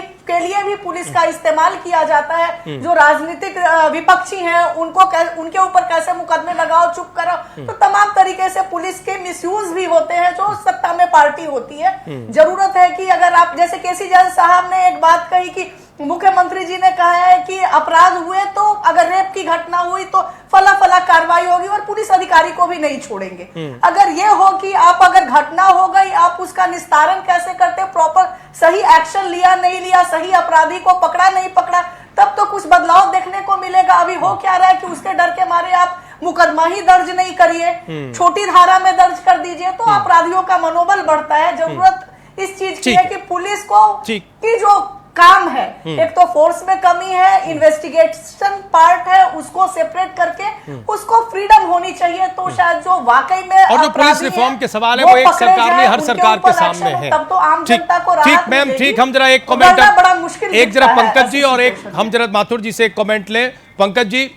भी पुलिस का इस्तेमाल किया जाता है। जो राजनीतिक विपक्षी हैं उनके ऊपर कैसे मुकदमे लगाओ, चुप करो, तो तमाम तरीके से पुलिस के मिसयूज भी होते हैं जो सत्ता में पार्टी होती है। जरूरत है कि अगर आप, जैसे केसी जैन साहब ने एक बात कही कि मुख्यमंत्री जी ने कहा है कि अपराध हुए तो अगर रेप की घटना हुई तो फला फला कार्रवाई होगी और पुलिस अधिकारी को भी नहीं छोड़ेंगे। अगर ये हो कि आप अगर घटना हो गई, आप उसका निस्तारण कैसे करते, प्रॉपर सही एक्शन लिया नहीं लिया, सही अपराधी को पकड़ा नहीं पकड़ा, तब तो कुछ बदलाव देखने को मिलेगा। अभी हो क्या रहा है कि उसके डर के मारे आप मुकदमा ही दर्ज नहीं करिए, छोटी धारा में दर्ज कर दीजिए, तो अपराधियों का मनोबल बढ़ता है। जरूरत इस चीज की है कि पुलिस को की जो काम है, एक तो फोर्स में कमी है, इन्वेस्टिगेशन पार्ट है, उसको सेपरेट करके उसको फ्रीडम होनी चाहिए, तो शायद जो वाकई में और जो पुलिस रिफॉर्म के सवाल है वो एक सरकार नहीं हर सरकार के सामने है। तब तो आम जनता को राहत ठीक मैम, मिलेगी। ठीक। हम जरा एक उभरना कमेंट बड़ा मुश्किल एक जरा दिखता है पंकज जी ऐसी और एक सिचुएशन हम जरा माथुर जी से एक कमेंट लें। पंकज जी,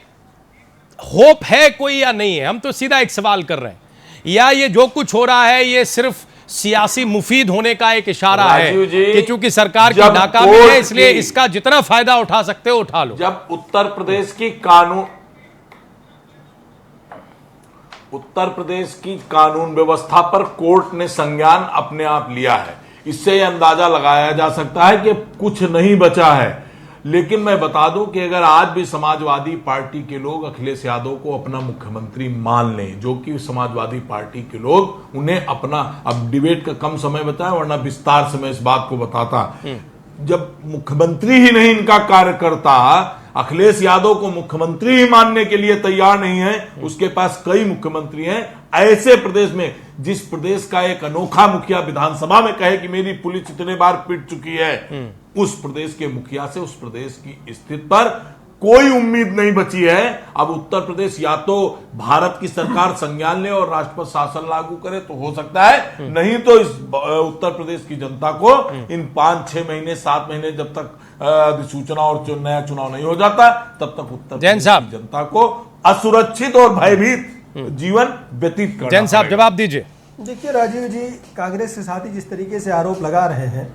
होप है कोई या नहीं है? हम तो सीधा एक सवाल कर रहे हैं, या ये जो कुछ हो रहा है ये सिर्फ सियासी मुफीद होने का एक इशारा है कि चूंकि सरकार की नाकामी है इसलिए इसका जितना फायदा उठा सकते हो उठा लो? जब उत्तर प्रदेश की कानून व्यवस्था पर कोर्ट ने संज्ञान अपने आप लिया है, इससे यह अंदाजा लगाया जा सकता है कि कुछ नहीं बचा है। लेकिन मैं बता दूं कि अगर आज भी समाजवादी पार्टी के लोग अखिलेश यादव को अपना मुख्यमंत्री मान लें, जो कि समाजवादी पार्टी के लोग उन्हें अपना, अब डिबेट का कम समय बचा है वरना विस्तार से मैं इस बात को बताता, जब मुख्यमंत्री ही नहीं इनका कार्यकर्ता अखिलेश यादव को मुख्यमंत्री ही मानने के लिए तैयार नहीं है, उसके पास कई मुख्यमंत्री हैं, ऐसे प्रदेश में जिस प्रदेश का एक अनोखा मुखिया विधानसभा में कहे कि मेरी पुलिस इतने बार पिट चुकी है, उस प्रदेश के मुखिया से उस प्रदेश की स्थिति पर कोई उम्मीद नहीं बची है। अब उत्तर प्रदेश या तो भारत की सरकार संज्ञान ले और राष्ट्रपति शासन लागू करे तो हो सकता है, नहीं तो इस उत्तर प्रदेश की जनता को इन 5-6 महीने 7 महीने जब तक अधिसूचना और नया चुनाव नहीं हो जाता तब तक उत्तर प्रदेश की जनता को असुरक्षित और भयभीत जीवन व्यतीत करना। जैन साहब जवाब दीजिए। देखिए राजीव जी, कांग्रेस के साथी जिस तरीके से आरोप लगा रहे हैं,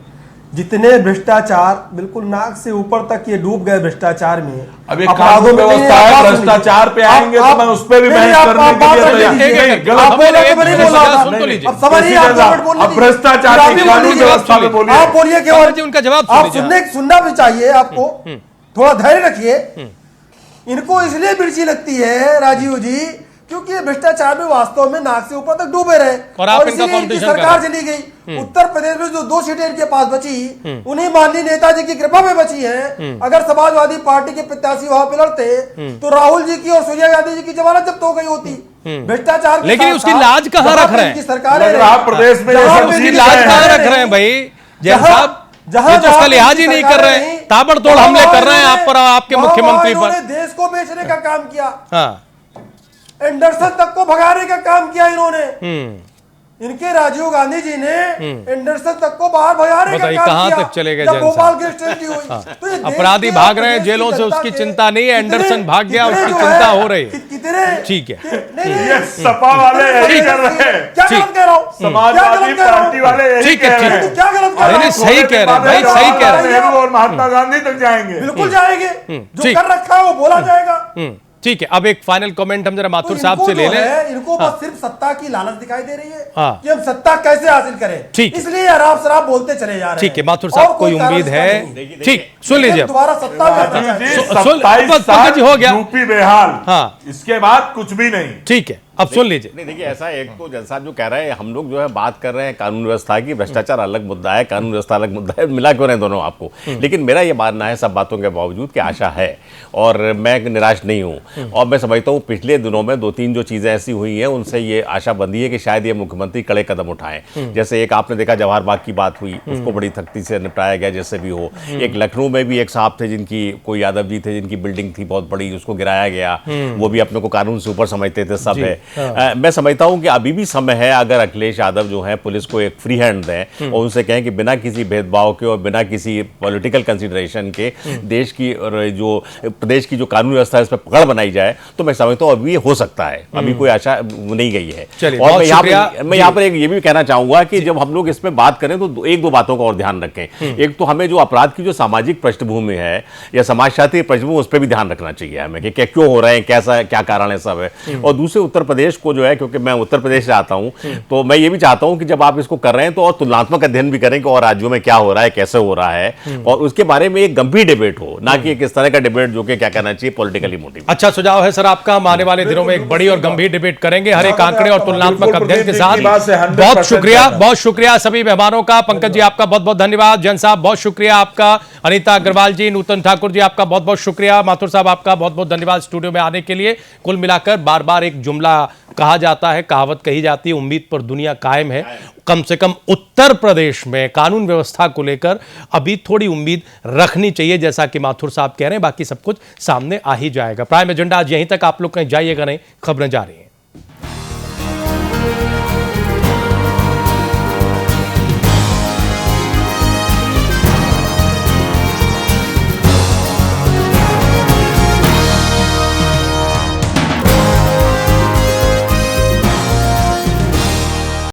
जितने भ्रष्टाचार बिल्कुल नाक से ऊपर तक ये डूब गए भ्रष्टाचार में। अब एक कानून व्यवस्था है, भ्रष्टाचार पे आएंगे तो मैं उस पर भी बहस करने के लिए तैयार। अब समझिए, अब भ्रष्टाचार की कानून व्यवस्था पे बोलिए, आप बोलिए केवल उनका जवाब आप सुनना भी चाहिए आपको, थोड़ा धैर्य रखिए। इनको इसलिए मिर्ची लगती है राजीव जी क्योंकि ये भ्रष्टाचार में वास्तव में नाक से ऊपर तक डूबे रहे और इसीलिए इनकी सरकार चली गई। उत्तर प्रदेश में जो 2 सीटें इनके पास बची उन्हीं माननीय नेताजी की कृपा में बची हैं। अगर समाजवादी पार्टी के प्रत्याशी वहां पे लड़ते तो राहुल जी की और सोनिया गांधी जी की जमानत जब्त हो गई होती। भ्रष्टाचार, लेकिन उसकी लाज कहाँ रख रहे हैं? सरकार प्रदेश में उसकी लाज कहाँ रख रहे हैं भाई जैन साहब? ये तो उसका लिहाज ही नहीं कर रहे हैं, ताबड़तोड़ हमले कर रहे हैं आप पर, आपके मुख्यमंत्री पर। देश को बेचने का काम किया, एंडरसन तक को भगाने का काम किया इन्होंने। इनके राजीव गांधी जी ने एंडरसन तक को बाहर भगाने का काम कहां किया। तक चले गए जब भोपाल की ट्रेजेडी हुई तो ये अपराधी भाग रहे हैं जेलों से, उसकी चिंता नहीं है, एंडरसन भाग गया उसकी चिंता हो रही है। कितने ठीक है, ये सपा वाले यही कर रहे हैं, क्या गलत कह रहा हूँ? समाजवादी पार्टी वाले यही ठीक कह है, रहे ठीक हैं। है, क्या गलत कह रहा हूँ? सही कह रहे हैं भाई, सही कह रहे हैं। नेहरू और महात्मा गांधी तक जाएंगे, बिल्कुल जाएंगे, जो ठीक। कर रखा है वो बोला जाएगा। ठीक है, अब एक फाइनल कमेंट हम जरा माथुर साहब से ले लें। इनको बस सिर्फ सत्ता की लालच दिखाई दे रही है कि हम सत्ता कैसे हासिल करें, ठीक, इसलिए आराम शराब बोलते चले जा रहे हैं। ठीक है माथुर साहब, कोई उम्मीद है? ठीक, सुन लीजिए दोबारा सत्ता में पंकज जी हो गया, यूपी बेहाल, इसके बाद कुछ भी नहीं। ठीक है, अब सुन लीजिए। नहीं देखिए, ऐसा एक तो जैन साहब जो कह रहे हैं, हम लोग जो है बात कर रहे हैं कानून व्यवस्था की, भ्रष्टाचार अलग मुद्दा है, कानून व्यवस्था अलग मुद्दा है, मिला क्यों रहे दोनों आपको। लेकिन मेरा ये मानना है सब बातों के बावजूद कि आशा है और मैं निराश नहीं हूँ। और मैं समझता हूँ पिछले दिनों में 2-3 जो चीज़ें ऐसी हुई हैं उनसे ये आशा बंधी है कि शायद ये मुख्यमंत्री कड़े कदम उठाएं। जैसे एक आपने देखा जवाहर बाग की बात हुई, उसको बड़ी सख्ती से निपटाया गया जैसे भी हो। एक लखनऊ में भी एक साहब थे जिनकी, कोई यादव जी थे जिनकी बिल्डिंग थी बहुत बड़ी, उसको गिराया गया, वो भी अपने को कानून से ऊपर समझते थे, सब है। मैं समझता हूं कि अभी भी समय है, अगर अखिलेश यादव जो है पुलिस को एक फ्री हैंड दें और उनसे कहें कि बिना किसी भेदभाव के और बिना किसी पॉलिटिकल कंसिडरेशन के देश की और जो प्रदेश की जो कानून व्यवस्था है इस पर पकड़ बनाई जाए, तो मैं समझता हूं अभी ये हो सकता है, अभी कोई आशा नहीं गई है। और मैं यहाँ पर एक ये भी कहना चाहूंगा कि जब हम लोग इसमें बात करें तो 1-2 बातों का और ध्यान रखें। एक तो हमें जो अपराध की जो सामाजिक पृष्ठभूमि है या समाजशास्त्रीय पृष्ठभूमि, उस पर भी ध्यान रखना चाहिए हमें कि क्यों हो रहे हैं, कैसा क्या कारण है, सब है। और दूसरे उत्तर प्रदेश को जो है, क्योंकि मैं उत्तर प्रदेश से आता हूं, तो मैं ये भी चाहता हूं कि जब आप इसको कर रहे हैं तो और तुलनात्मक अध्ययन भी करें कि और राज्यों में क्या हो रहा है, कैसे हो रहा है, और उसके बारे में एक गंभीर डिबेट हो, ना कि इस तरह का डिबेट जो कि क्या कहना चाहिए पॉलिटिकली मोटिव। अच्छा सुझाव है सर आपका, हम आने वाले दिनों में एक बड़ी और गंभीर डिबेट करेंगे हर एक आंकड़े और तुलनात्मक अध्ययन के साथ। बहुत शुक्रिया सभी मेहमानों का। पंकज जी आपका बहुत बहुत धन्यवाद, जैन साहब बहुत शुक्रिया आपका, अनीता अग्रवाल जी, नूतन ठाकुर जी, आपका बहुत बहुत शुक्रिया। माथुर साहब, आपका बहुत बहुत धन्यवाद स्टूडियो में आने के लिए। कुल मिलाकर बार बार एक जुमला कहा जाता है, कहावत कही जाती है, उम्मीद पर दुनिया कायम है। कम से कम उत्तर प्रदेश में कानून व्यवस्था को लेकर अभी थोड़ी उम्मीद रखनी चाहिए, जैसा कि माथुर साहब कह रहे हैं। बाकी सब कुछ सामने आ ही जाएगा। प्राइम एजेंडा आज यहीं तक। आप लोग कहीं जाइएगा नहीं, खबरें जारी हैं।